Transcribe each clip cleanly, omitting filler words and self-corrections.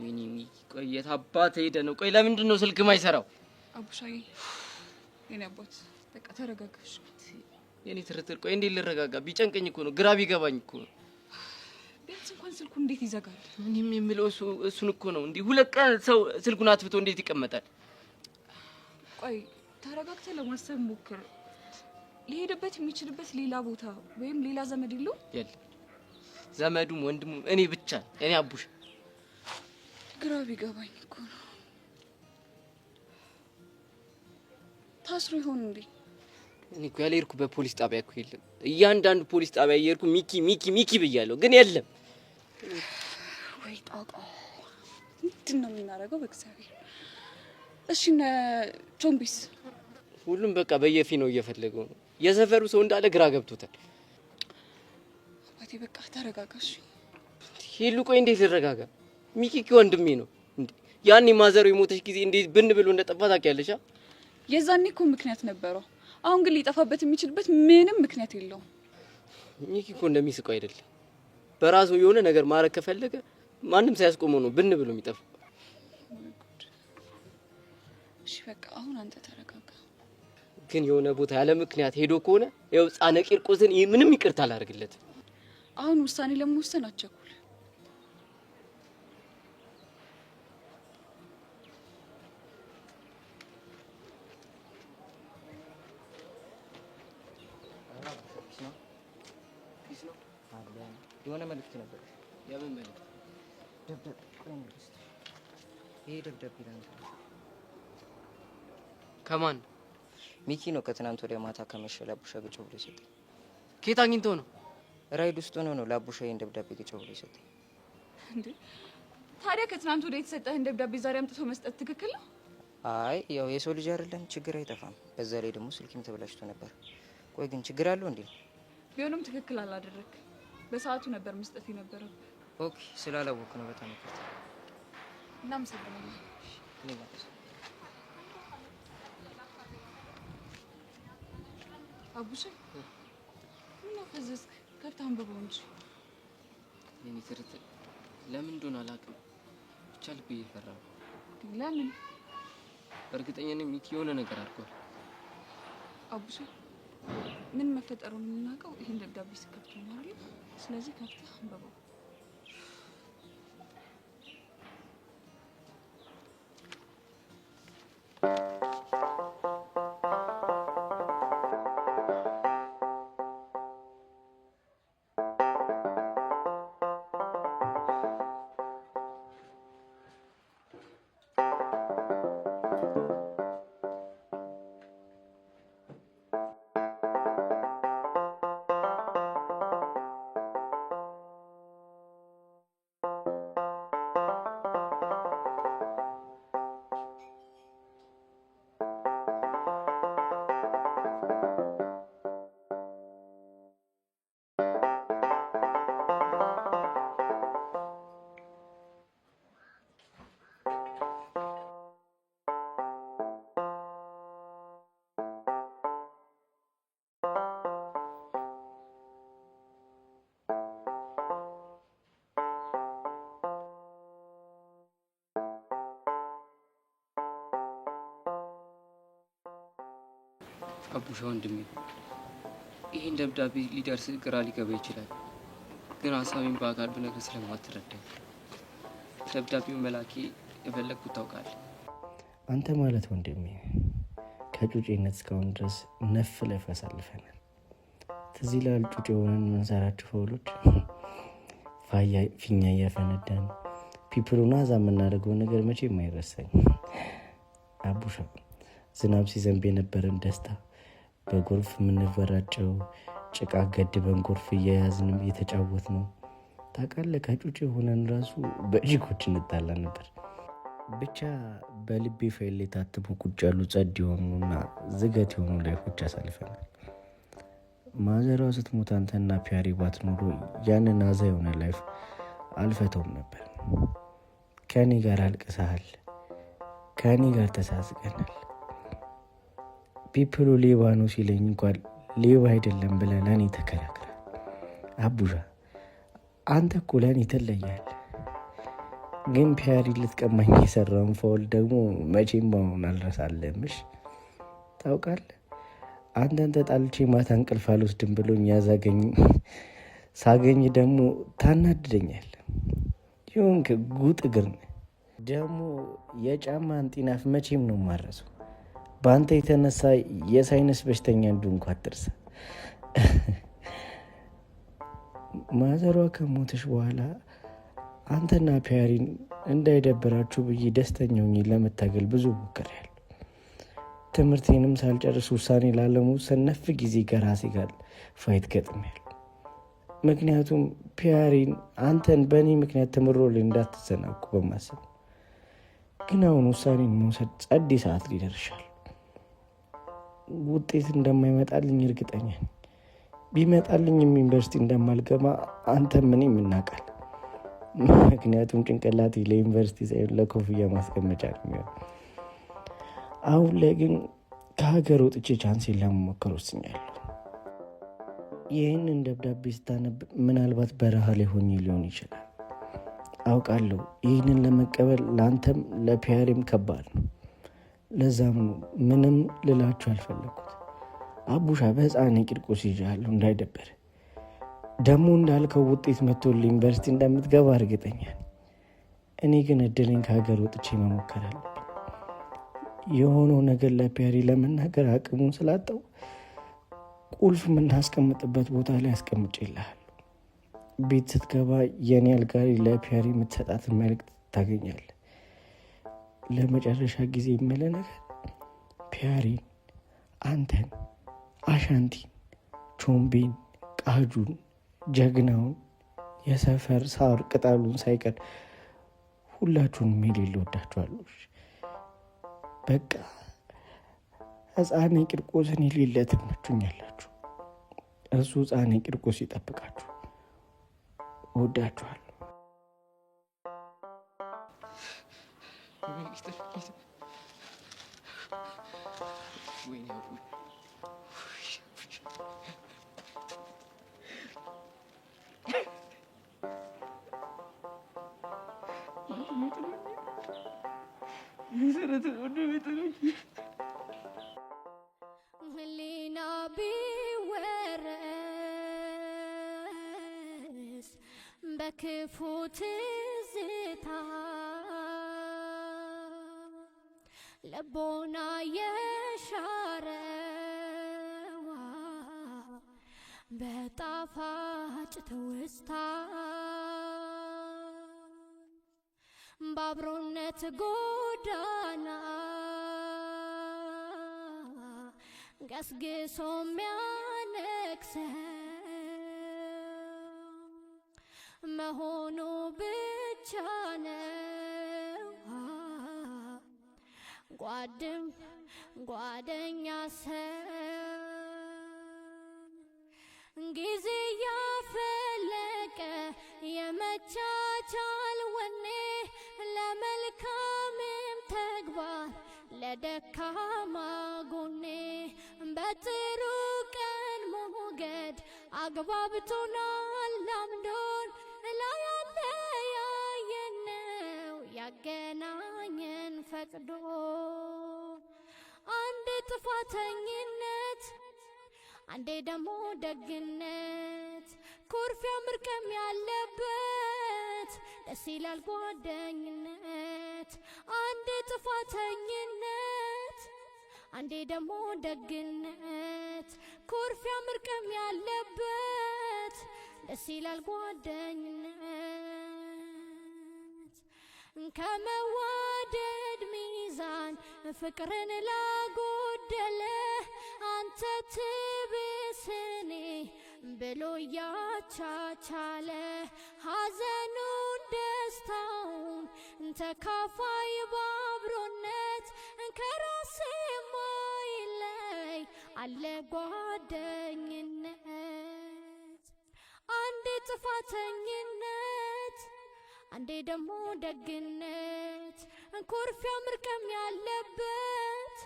ሚኒሚ ቆይ የታባተ ሄደ ነው ቆይ ለምንድን ነው ስልክ ማይሰራው አቡሻዬ የኔ አባት በቃ ተረጋጋሽ የኔ ትርትር ቆይ እንዴ ልረጋጋ ቢጨንቀኝ እኮ ነው ግራ ቢገባኝ እኮ ቢያንስ እንኳን ስልኩ እንዴት ይዘጋል እኔም የምለው እሱን እኮ ነው እንዴ ሁለት ቀን ሰው ስልኩን አጥፍቶ እንዴት ይቀመጣል ቆይ ተረጋግተህ ለማሰብ ሞክር ሊሄድበት የሚችልበት ሌላ ቦታ ወይም ሌላ ዘመድ የለው የለ ዘመዱም ወንድሙም እኔ ብቻ እኔ አቡሽ ግራ ቢገባኝ እኮ ነው ታስሮ ይሆን እንዴ እኔ እኮ ያልሄድኩ በፖሊስ ጣቢያ እኮ የለም እያንዳንዱ ፖሊስ ጣቢያ እየሄድኩ ሚኪ ብያለሁ ግን የለም ወይ ጣጣ ምንድን ነው የምናደርገው በእግዚአብሔር እሺ ቾምቢስ ሁሉም በቃ በየፊ ነው እየፈለገው ነው የሰፈሩ ሰው እንዳለ ግራ ገብቶታል አባቴ በቃ ተረጋጋሽ ሄሉ ቆይ እንዴት ልረጋጋ ሚኪ ወንድሜ ነው እንዴ ያኔ ማዘሩ የሞተች ጊዜ እንዴት ብን ብሎ እንደጠፋ ታውቂያለሽ የዛኔ እኮ ምክንያት ነበረው አሁን ግን ሊጠፋበት የሚችልበት ምንም ምክንያት የለውም ሚኪ እኮ እንደሚስቀው አይደለም በራሱ የሆነ ነገር ማረግ ከፈለገ ማንም ሳያስቆመው ነው ብን ብሎ የሚጠፋ እሺ በቃ አሁን አንተ ተረጋጋ ግን የሆነ ቦታ ያለ ምክንያት ሄዶ ከሆነ ያው ጻነ ቂርቆስን ምንም ይቅርታ አላደርግለት አሁን ውሳኔ ለመወሰን አትቸኩል የሆነ መልእክት ነበር የምን መልእክት ይሄ ደብዳቤ ላንተ ከማን ሚኪ ነው ከትናንት ወዲያ ማታ ከመሸ ለአቡሻ ግጭ ብሎ ይሰጠኝ ከየት አግኝቶ ነው ራይድ ውስጥ ነው ለአቡሻ ይሄን ደብዳቤ ግጭ ብሎ ይሰጠኝ እንዴ ታዲያ ከትናንት ወዲያ የተሰጠህን ደብዳቤ ዛሬ አምጥቶ መስጠት ትክክል ነው አይ ያው የሰው ልጅ አይደለም ችግር አይጠፋም በዛ ላይ ደግሞ ስልክም ተበላሽቶ ነበር ቆይ ግን ችግር አለው እንዴ ቢሆንም ትክክል አላደረክ በሰዓቱ ነበር መስጠት የነበረው ኦኬ ስላላወቅ ነው በጣም ይቅርታ እናመሰግናለን አቡሽ ምን ፈዘዝክ ከፍተህ አንብበው እንጂ የኔ ትርትር ለምን እንደሆነ አላውቅም ብቻ ልቤ እየፈራ ነው ለምን በእርግጠኛ ነኝ ሚኪ የሆነ ነገር አድርጓል አቡሽ ምን መፈጠሩን የምናውቀው ይሄን ደብዳቤ ስከፍት ነው አይደል ስለዚህ ከፍተህ አንብበው አቡሻ ወንድሜ ይሄን ደብዳቤ ሊደርስ ግራ ሊገባ ይችላል ግን ሀሳቤን በአካል ብነግርህ ስለማትረዳኝ ደብዳቤውን መላኬ የፈለግኩት ታውቃለህ አንተ ማለት ወንድሜ ከጩጬነት እስካሁን ድረስ ነፍ ላይ አሳልፈናል ትዝ ይላል ጩጬ ሆነን የምንሰራቸው ፈውሎች ፊኛ እያፈነዳን ፒፕሉና ዛ የምናደርገው ነገር መቼም አይረሳኝ አቡሻ ዝናብ ሲዘንብ የነበረን ደስታ በጎርፍ የምንወራጨው ጭቃ ገድበን ጎርፍ እየያዝንም እየተጫወት ነው ታውቃለህ ከጩጬ ሆነን ራሱ በእጅጎች እንጣላ ነበር ብቻ በልቤ ፋይል ላይ ታትሞ ቁጭ ያሉ ጸድ የሆኑና ዝገት የሆኑ ላይፎች አሳልፈናል ማዘሯ ስትሞት አንተና ፒያሪ ባትኖሩ ያንን አዛ የሆነ ላይፍ አልፈተውም ነበር ከኔ ጋር አልቅሰሃል ከኔ ጋር ተሳስቀናል ፒፕሉ ሌባ ነው ሲለኝ እንኳን ሌባ አይደለም ብለህ ለእኔ ተከራክራል አቡሻ አንተ እኮ ለእኔ ትለያለህ ግን ፒያሪ ልትቀማኝ የሰራውን ፋውል ደግሞ መቼም በሆን አልረሳለምሽ። ታውቃለህ አንተን ተጣልቼ ማታ እንቅልፍ አልወስድም ብሎኝ ያዛገኝ ሳገኝ ደግሞ ታናድደኛል። ይሁን ጉጥ እግር ነህ ደግሞ የጫማን ጢናፍ መቼም ነው ማረሰው። በአንተ የተነሳ የሳይነስ በሽተኛ እንደሆንኩ አትርሳ። ማዘሯ ከሞተች በኋላ አንተና ፒያሪን እንዳይደበራችሁ ብዬ ደስተኛ ሆኜ ለመታገል ብዙ ሞክሬያለሁ። ትምህርቴንም ሳልጨርስ ውሳኔ ላለመወሰን ነፍ ጊዜ ከራሴ ጋር ፋይት ገጥሜያለሁ። ምክንያቱም ፒያሪን አንተን በእኔ ምክንያት ትምሮልኝ እንዳትዘናጉ በማሰብ ግን አሁን ውሳኔን መውሰድ ጸዴ ሰዓት ሊደርሻል። ውጤት እንደማይመጣልኝ እርግጠኛ ነኝ። ቢመጣልኝም ዩኒቨርሲቲ እንደማልገባ አንተም እኔም እናውቃለን። ምክንያቱም ጭንቅላቴ ለዩኒቨርሲቲ ሳይሆን ለኮፍያ ማስቀመጫ ነው የሚሆነው። አሁን ላይ ግን ከሀገር ወጥቼ ቻንሴን ለመሞከር ወስኛለሁ። ይህንን ደብዳቤ ስታነብ ምናልባት በረሃ ላይ ሆኜ ሊሆን ይችላል አውቃለሁ። ይህንን ለመቀበል ለአንተም ለፒያሪም ከባድ ነው። ለዛም ነው ምንም ልላችሁ አልፈለኩት። አቡሻ በህፃኔ ቂርቆስ ይዣለሁ እንዳይደበር። ደግሞ እንዳልከው ውጤት መጥቶልኝ ዩኒቨርሲቲ እንደምትገባ እርግጠኛ ነኝ። እኔ ግን እድሌን ከሀገር ወጥቼ መሞከር አለብኝ። የሆነው ነገር ለፒያሪ ለመናገር አቅሙን ስላጣው ቁልፍ የምናስቀምጥበት ቦታ ላይ አስቀምጬልሃለሁ። ቤት ስትገባ የኔ አልጋሪ ለፒያሪ የምትሰጣትን መልእክት ታገኛለህ። ለመጨረሻ ጊዜ የምልህ ነገር ፒያሪን፣ አንተን፣ አሻንቲን፣ ቾምቤን፣ ቃጁን፣ ጀግናውን፣ የሰፈር ሳር ቅጠሉን ሳይቀር ሁላችሁንም የሌለ ወዳችኋለሁ። በቃ ህፃኔ ቂርቆስን የሌለ ትመቹኛላችሁ። እሱ ህፃኔ ቂርቆስ ይጠብቃችሁ። ወዳችኋለሁ። ህሊና ቢወረስ በክፉ ትዝታ ልቦና የሻረዋ በጣፋጭ ትውስታ በአብሮነት ጎዳና ገስግሶ የሚያነክሰው መሆኑ ብቻ ነው። ጓድም ጓደኛ ሰው ጊዜ ያፈለቀ የመቻቻል ወኔ ለመልካምም ተግባር ለደካማ ጎኔ በጥሩ ቀን ሞገድ አግባብቶናል አምዶን ላያለያየነው ያገናኘን ፈቅዶ አንዴ ጥፋተኝነት አንዴ ደግሞ ደግነት ኩርፊያ ምርቀም ያለበት ደስ ይላል ጓደኝነት አንዴ ጥፋተኝነት አንዴ ደግሞ ደግነት ኩርፊያ ምርቀም ያለበት ደስ ይላል ጓደኝነት ከመዋደድ ሚዛን ፍቅርን ላጎደለ አንተ ትብስኔ ብሎ ያቻቻለ ሐዘኑን ደስታውን ተካፋይ ባብሮነት ከራስ ማይለይ አለ ጓደኝነት አንዴ ጥፋተኝነት አንዴ ደግሞ ደግነት ኩርፊያ ምርቀም ያለበት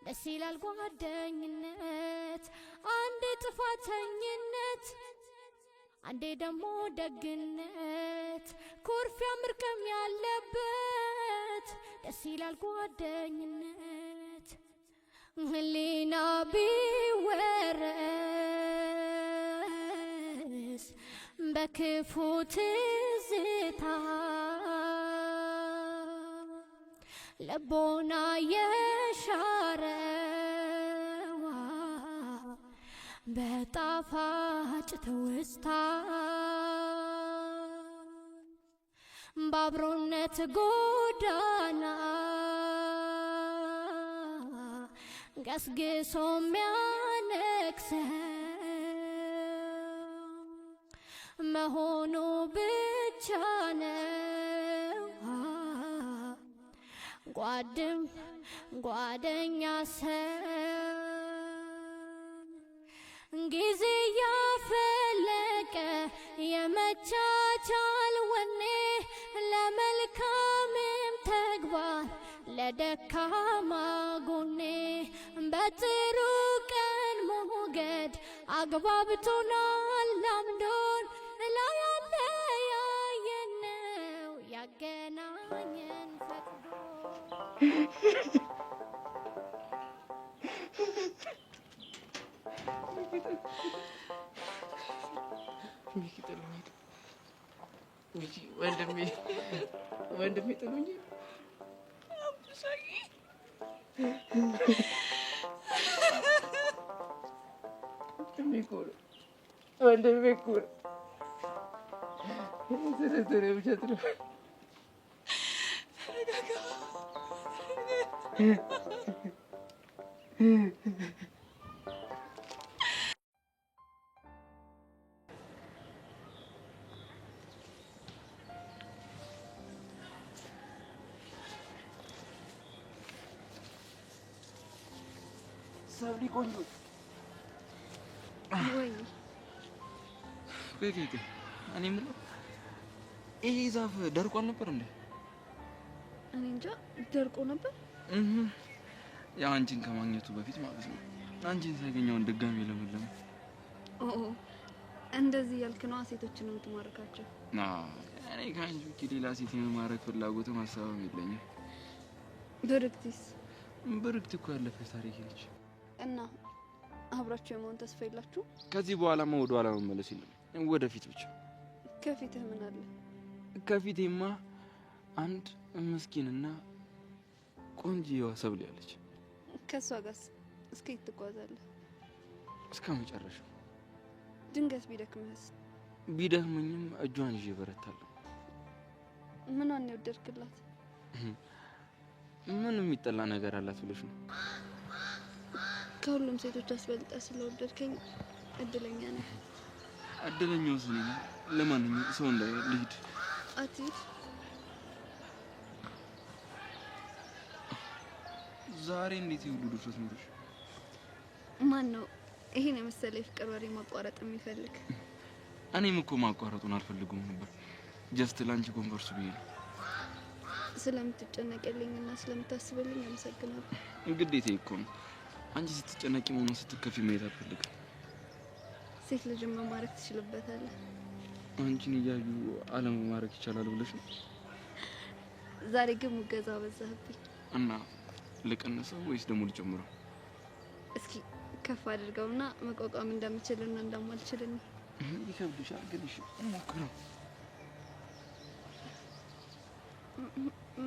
ደስ ይላል ጓደኝነት አንዴ ጥፋተኝነት አንዴ ደግሞ ደግነት ኩርፊያ ምርቀም ያለበት ደስ ይላል ጓደኝነት ህሊና ቢወረስ በክፉ ትዝታ ልቦና የሻረዋ በጣፋጭ ትውስታ በአብሮነት ጎዳና ገስግሶ የሚያነግሰው መሆኑ ብቻ ነው ጓደኛ ሰው ጊዜ ያፈለቀ የመቻቻል ወኔ ለመልካምም ተግባር ለደካማ ጎኔ በጥሩ ቀን ሞገድ አግባብቶናል አምዶን ላይ ያለያየነው ያገናኘን ፈቅዶ ወንድሜ ጥሎኝ ወንድሜ እኮ ነው። ውሸት ነው። ሰብሊ ቆንጆ ወይ ቆይ እኔ የምለው ይሄ ዛፍ ደርቋል ነበር እንዴ? እኔ እንጃ ደርቆ ነበር። ያው አንቺን ከማግኘቱ በፊት ማለት ነው። አንቺን ሳገኘውን ድጋሚ ለምለም እንደዚህ ያልክ ነው ሴቶችን የምትማርካቸው? እኔ ከአንቺ ውጪ ሌላ ሴት የማረክ ፍላጎትም ሀሳብም የለኝም። ብርክት እኮ ያለፈ ታሪክ ነች። እና አብራችሁ የመሆን ተስፋ የላችሁ? ከዚህ በኋላማ ወደ ኋላ መመለስ የለም፣ ወደፊት ብቻ። ከፊትህ ምን አለ? ከፊቴማ አንድ ምስኪንና ቆንጆዋ ሰብሊ ያለች። ከሷ ጋርስ እስከ የት ትጓዛለህ? እስከ መጨረሻው። ድንገት ቢደክምህስ? ቢደክመኝም እጇን ይዤ በረታለሁ። ምኗን የወደድክላት? ምን የሚጠላ ነገር አላት ብለሽ ነው? ከሁሉም ሴቶች አስበልጠ ስለወደድከኝ እድለኛ ነህ። እድለኛው እኔ ነኝ። ለማንኛውም ሰው ልሂድ። አትሂድ። ዛሬ እንዴት ይሁሉ ድፍረት ኖርሽ? ማን ነው ይሄን የመሰለ የፍቅር ወሬ ማቋረጥ የሚፈልግ? እኔም እኮ ማቋረጡን አልፈልጉም ነበር። ጀስት ላንቺ ኮንፈርስ ብዬ ነው። ስለምትጨነቅልኝና ስለምታስብልኝ አመሰግናለሁ። ግዴታዬ እኮ ነው። አንቺ ስትጨነቂ ሆነ ስትከፊ ማየት አልፈልግም። ሴት ልጅ መማረክ ትችልበታለህ። አንቺን እያዩ ዓለም መማረክ ይቻላል ብለሽ ነው? ዛሬ ግን ሙገዛ በዛህብኝ። እና ልቀንሰው ወይስ ደግሞ ልጨምረው? እስኪ ከፍ አድርገውና መቋቋም እንደምችልና እንደማልችልና ይከብድሻል። ግን እሺ ሞክረው።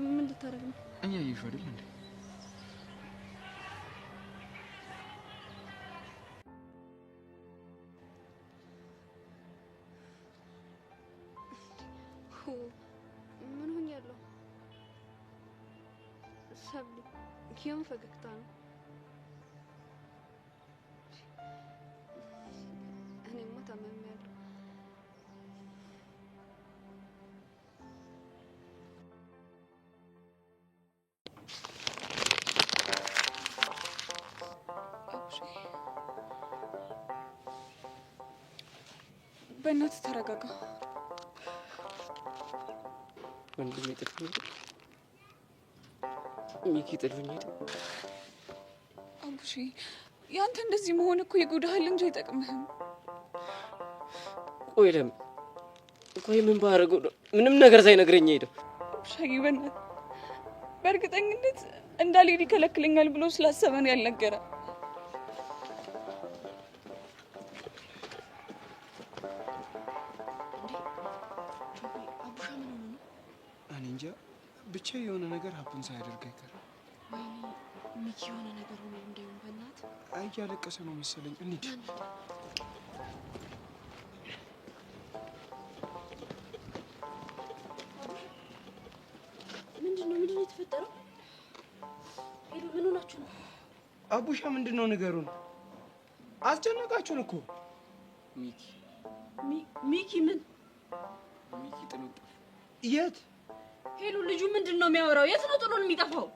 ምን ልታረግ ነው? እያየሽ አይደል እንዴ? ምን ሆኛለሁ? ሰብሊ ኪዮን ፈገግታ ነው። እኔማ ታመሚያለሁ። በእናትህ ተረጋጋ። ወንድሜ ጥሎኝ ሚኪ ጥሎኝ ሄደ። አቡሺ ያንተ እንደዚህ መሆን እኮ ይጎዳሃል እንጂ አይጠቅምህም። ቆይ ለምን? ቆይ ምን ባደረገው ነው ምንም ነገር ሳይነግረኝ ሄደው? ሻጊ በእናትህ በእርግጠኝነት እንዳልሄድ ይከለክለኛል ብሎ ስላሰበ ነው ያልነገረ። እኔ እንጃ ብቻ የሆነ ነገር ሀፕን ሳያደርግ አይቀርም። ወይኔ ሚኪ የሆነ ነገር ሆኖ እንደውም በእናትህ እያለቀሰ ነው መሰለኝ። እንሂድ። ምንድነው የተፈጠረው? ሄዱ ምን ሆናችሁ ነው? አቡሻ ምንድነው ነገሩን? አስጨነቃችሁን እኮ። ሚኪ ምን? ሚኪ ጥሎት የት? ሄሉ ልጁ ምንድነው የሚያወራው? የት ነው ጥሎን የሚጠፋው?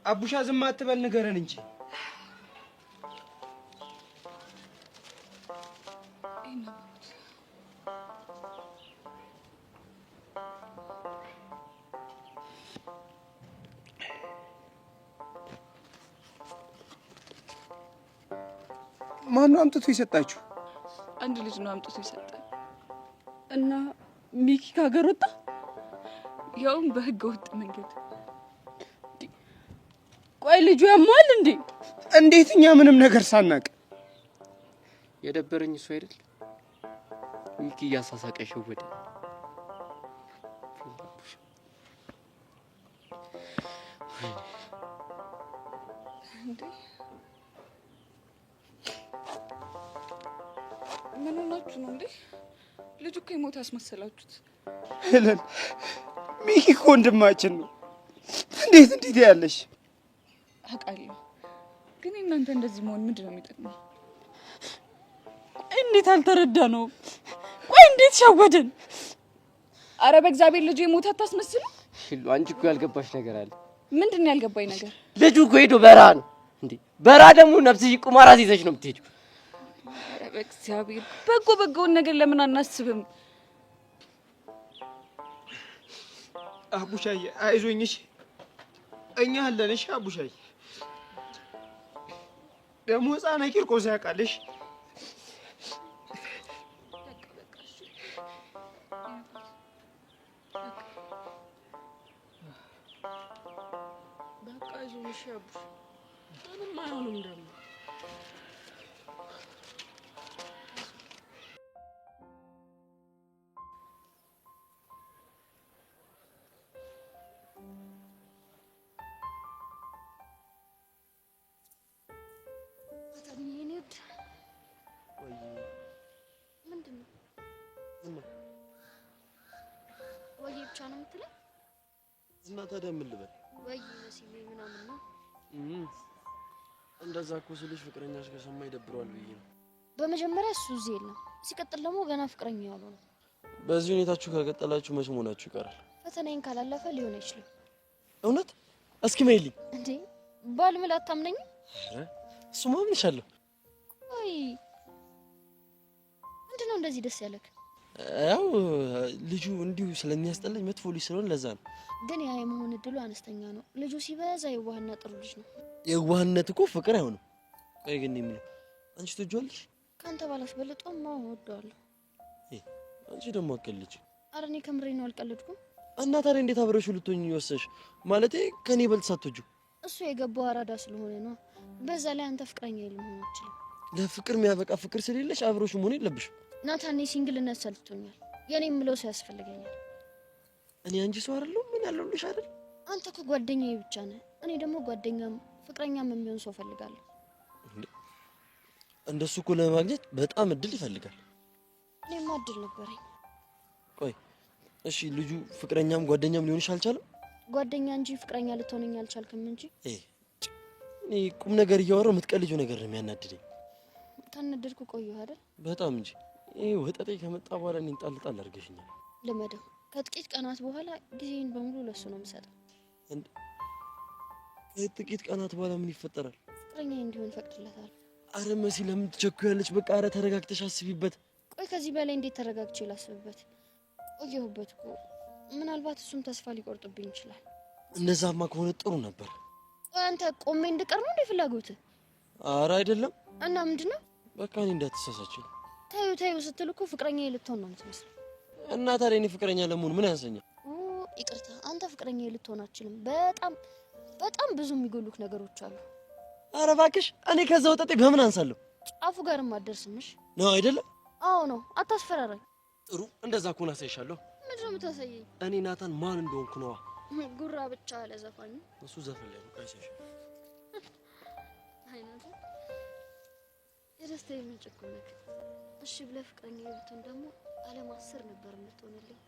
አቡሻ ዝም አትበል ንገረን እንጂ። ማነው አምጥቶ ይሰጣችሁ? አንድ ልጅ ነው አምጥቶ ይሰጣል። እና ሚኪ ከሀገር ወጣ፣ ያውም በህገ ወጥ መንገድ። ቆይ ልጁ ያሟል እንዴ? እንዴት እኛ ምንም ነገር ሳናቅ? የደበረኝ እሱ አይደል? ሚኪ እያሳሳቀ ሸወደ። እንዴ ምን ሆናችሁ ነው እንዴ? ልጁ እኮ የሞተ ያስመሰላችሁት። ሄለን ሚኪ እኮ ወንድማችን ነው። እንዴት ያለሽ? አውቃለሁ፣ ግን እናንተ እንደዚህ መሆን ምንድን ነው የሚጠቅመው? እንዴት አልተረዳ ነው? ቆይ እንዴት ሸወደን? አረ በእግዚአብሔር ልጁ የሞተ አታስመስሉ። ሂሉ አንቺ እኮ ያልገባሽ ነገር አለ። ምንድን ነው ያልገባኝ ነገር? ልጁ እኮ ሄዶ በረሃ ነው እንዴ። በረሃ ደግሞ ነፍስሽ ቁማራ ይዘሽ ነው የምትሄጂው። አረ በእግዚአብሔር በጎውን ነገር ለምን አናስብም? አቡሻዬ አይዞኝሽ፣ እኛ አለንሽ። አቡሻዬ ደግሞ ሕፃነ ቂርቆስ ያውቃልሽ። በቃ አይዞሽ አቡሽ፣ ምንም አይሆንም ደግሞ። ወይ ብቻ ነው የምትለው? እና ታዲያ ምን ልበል? ወይ ነሲቤ ምናምን ነው። እንደዛ እኮ ስልሽ ፍቅረኛሽ ከሰማ ይደብረዋል ብዬ ነው። በመጀመሪያ እሱ እዚህ የለም፣ ሲቀጥል ደግሞ ገና ፍቅረኛ ያለው ነው። በዚህ ሁኔታችሁ ከቀጠላችሁ መች መሆናችሁ ይቀራል። ፈተናዬን ካላለፈ ሊሆን አይችልም። እውነት? እስኪ ማይልኝ እንዴ ባል ምን አታምነኝም? እሱማ አምንሻለሁ። ወይ ምንድነው እንደዚህ ደስ ያለክ? ያው ልጁ እንዲሁ ስለሚያስጠላኝ መጥፎ ልጅ ስለሆነ ለዛ ነው። ግን ያ የመሆን እድሉ አነስተኛ ነው። ልጁ ሲበዛ የዋህና ጥሩ ልጅ ነው። የዋህነት እኮ ፍቅር አይሆንም። ቆይ ግን የምለው አንቺ ትወጂዋለሽ? ካንተ ባላስበልጦም እወደዋለሁ። አንቺ ደግሞ አትቀልጂ። ኧረ እኔ ከምሬ ነው አልቀልድኩም። እና ታዲያ እንዴት አብረሽው ልትሆኚ ወሰንሽ? ማለቴ ከኔ በልጥ ሳትወጂው? እሱ የገባው አራዳ ስለሆነ ነው። በዛ ላይ አንተ ፍቅረኛ ልሆን አትችልም። ለፍቅር የሚያበቃ ፍቅር ስለሌለሽ አብሮሽ መሆን የለብሽም። ናታኔ ሲንግልነት ሰልቶኛል። የኔ የምለው ሰው ያስፈልገኛል። እኔ አንቺ ሰው አይደለሁ? ምን ያለውልሽ አይደል? አንተ እኮ ጓደኛዬ ብቻ ነህ። እኔ ደግሞ ጓደኛም ፍቅረኛም የሚሆን ሰው ፈልጋለሁ። እንደሱ እኮ ለማግኘት በጣም እድል ይፈልጋል። እኔማ እድል ነበረኝ። ቆይ እሺ፣ ልጁ ፍቅረኛም ጓደኛም ሊሆንሽ አልቻለም? ጓደኛ እንጂ ፍቅረኛ ልትሆነኝ አልቻልክም እንጂ። እኔ ቁም ነገር እያወራሁ የምትቀልጂው ነገር ነው የሚያናድደኝ። ታነደድኩ ቆየሁ አይደል? በጣም እንጂ። ይሄ ወጠጤ ከመጣ በኋላ እኔን ጣል ጣል አድርገሽኛል። ልመደው። ከጥቂት ቀናት በኋላ ጊዜን በሙሉ ለሱ ነው የምሰጠው። ከጥቂት ቀናት በኋላ ምን ይፈጠራል? ፍቅረኛ እንዲሆን ፈቅድለታል። አረ መሲ ለምን ትቸኩያለሽ? በቃ አረ ተረጋግተሽ አስቢበት። ቆይ ከዚህ በላይ እንዴት ተረጋግቼ ላስብበት? ቆየሁበት እኮ። ምናልባት እሱም ተስፋ ሊቆርጥብኝ ይችላል። እንደዛማ ከሆነ ጥሩ ነበር። ቆይ አንተ ቆሜ እንድቀር ነው እንደ ፍላጎትህ? አረ አይደለም። እና ምንድነው? በቃ እኔ እንዳትሳሳችኝ። ታዩ ስትል እኮ ፍቅረኛዬ ልትሆን ነው የምትመስለው። እና ታዲያ እኔ ፍቅረኛ ለመሆን ምን ያንሰኛል? ይቅርታ፣ አንተ ፍቅረኛዬ ልትሆን አትችልም። በጣም ብዙ የሚጎሉክ ነገሮች አሉ። ኧረ እባክሽ፣ እኔ ከዛ ወጣጤ በምን አንሳለሁ? ጫፉ ጋርም አትደርስምሽ ነው አይደለም? አዎ ነው። አታስፈራራኝ። ጥሩ፣ እንደዛ ከሆነ አሳይሻለሁ። ምንድን ነው የምታሳየኝ? እኔ ናታን ማን እንደሆንኩ ነዋ። ጉራ ብቻ ለዘፋኝ እሱ ዘፈን ላይ ነው። ቀይሰሽ አይናታ የደስታዬ ምንጭ እኮ ነህ። እሺ ብለህ ፍቅረኛዬ ብትሆን ደግሞ ዓለም 10 ነበር የምትሆንልኝ።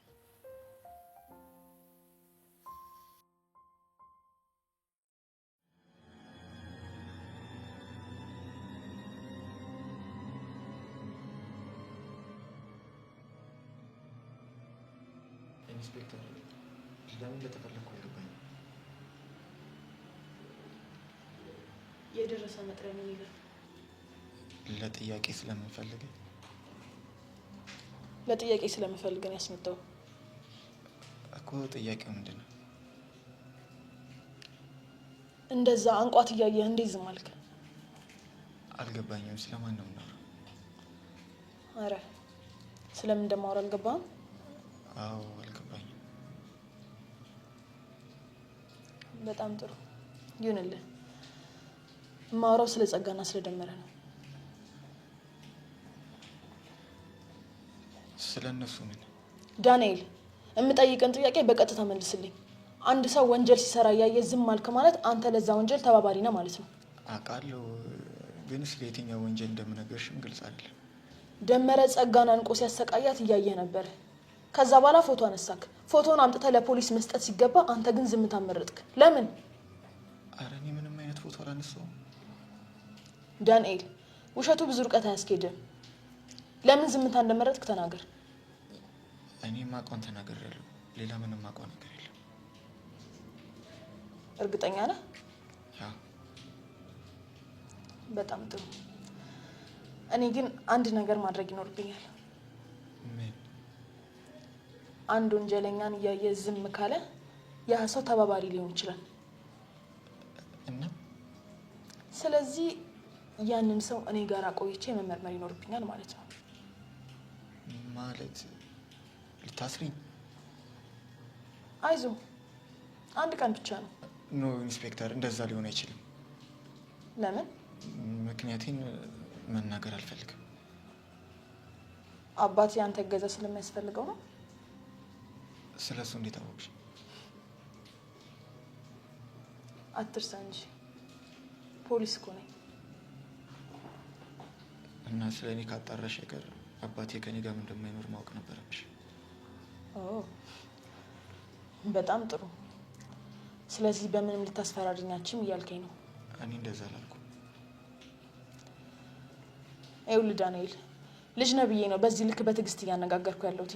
ኢንስፔክተር ለምን እንደተፈለኩ አልገባኝም። የደረሰ መጥሪያ ምን ይላል? ለጥያቄ ስለምንፈልገኝ ለጥያቄ ስለምፈልገን ያስመጣው እኮ። ጥያቄው ምንድን ነው? እንደዛ አንቋት እያየህ እንዴት ዝም አልክ? አልገባኝም። ስለማን ነው የምናወራው? አረ ስለምን እንደማወራ አልገባህም? አዎ አልገባኝም። በጣም ጥሩ ይሁንልህ። የማወራው ስለ ጸጋና ስለ ደመረ ነው። ስለ እነሱ ምን? ዳንኤል፣ የምጠይቅን ጥያቄ በቀጥታ መልስልኝ። አንድ ሰው ወንጀል ሲሰራ እያየ ዝም አልክ ማለት አንተ ለዛ ወንጀል ተባባሪ ነህ ማለት ነው። አውቃለሁ፣ ግን ስለ የትኛው ወንጀል እንደምነግርሽም ግልጽ አይደለም። ደመረ ጸጋን አንቆ ሲያሰቃያት እያየህ ነበር። ከዛ በኋላ ፎቶ አነሳክ። ፎቶን አምጥተህ ለፖሊስ መስጠት ሲገባ አንተ ግን ዝምታ መረጥክ። ለምን? አረ እኔ ምንም አይነት ፎቶ አላነሳሁም። ዳንኤል፣ ውሸቱ ብዙ ርቀት አያስኬድም። ለምን ዝምታ እንደመረጥክ ተናገር። እኔ ማቋን ተናግሬያለሁ። ሌላ ምንም ማቋን ነገር የለም። እርግጠኛ ነህ? ያ በጣም ጥሩ። እኔ ግን አንድ ነገር ማድረግ ይኖርብኛል። ምን? አንድ ወንጀለኛን እያየ ዝም ካለ ያ ሰው ተባባሪ ሊሆን ይችላል እና ስለዚህ ያንን ሰው እኔ ጋር ቆይቼ መመርመር ይኖርብኛል ማለት ነው። ማለት ልታስሪኝ? አይዞ፣ አንድ ቀን ብቻ ነው። ኖ ኢንስፔክተር፣ እንደዛ ሊሆን አይችልም። ለምን? ምክንያቴን መናገር አልፈልግም። አባቴ ያንተ እገዛ ስለሚያስፈልገው ነው። ስለሱ እንዴት አወቅሽ? አትርሳ እንጂ ፖሊስ እኮ ነኝ። እና ስለ እኔ ካጣራሽ አይቀር አባቴ ከኔ ጋር እንደማይኖር ማወቅ ነበረብሽ። በጣም ጥሩ። ስለዚህ በምንም ልታስፈራሪኛችም እያልከኝ ነው? እኔ እንደዛ አላልኩም። ይኸውልህ ዳንኤል፣ ልጅ ነህ ብዬ ነው በዚህ ልክ በትዕግስት እያነጋገርኩ ያለሁት።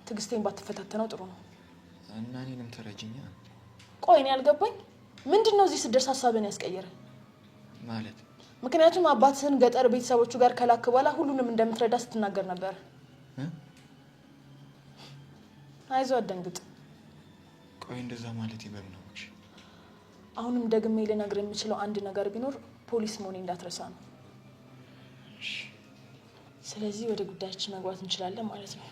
ትዕግስቴን ባትፈታተነው ጥሩ ነው። እና እኔንም ተረጅኛ። ቆይ እኔ ያልገባኝ ምንድን ነው እዚህ ስደርስ ሀሳብን ያስቀየረ ማለት? ምክንያቱም አባትህን ገጠር ቤተሰቦቹ ጋር ከላክ በኋላ ሁሉንም እንደምትረዳ ስትናገር ነበር። አይዞህ አትደንግጥ። ቆይ እንደዛ ማለት በምን አወቅሽ? አሁንም ደግሜ ልነግርህ የምችለው አንድ ነገር ቢኖር ፖሊስ መሆኔ እንዳትረሳ ነው። ስለዚህ ወደ ጉዳያችን መግባት እንችላለን ማለት ነው።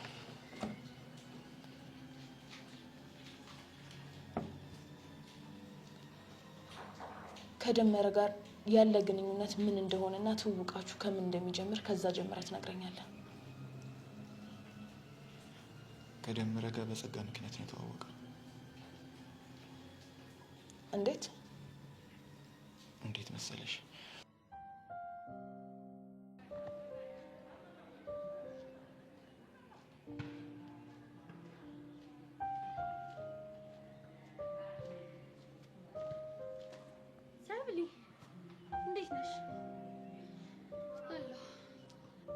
ከደመረ ጋር ያለ ግንኙነት ምን እንደሆነና ትውውቃችሁ ከምን እንደሚጀምር ከዛ ጀምረህ ትነግረኛለህ። ከደመረ ጋር በጸጋ ምክንያት ነው የተዋወቀው። እንዴት? እንዴት መሰለሽ? ሰብሊ፣ እንዴት ነሽ? አለሁ።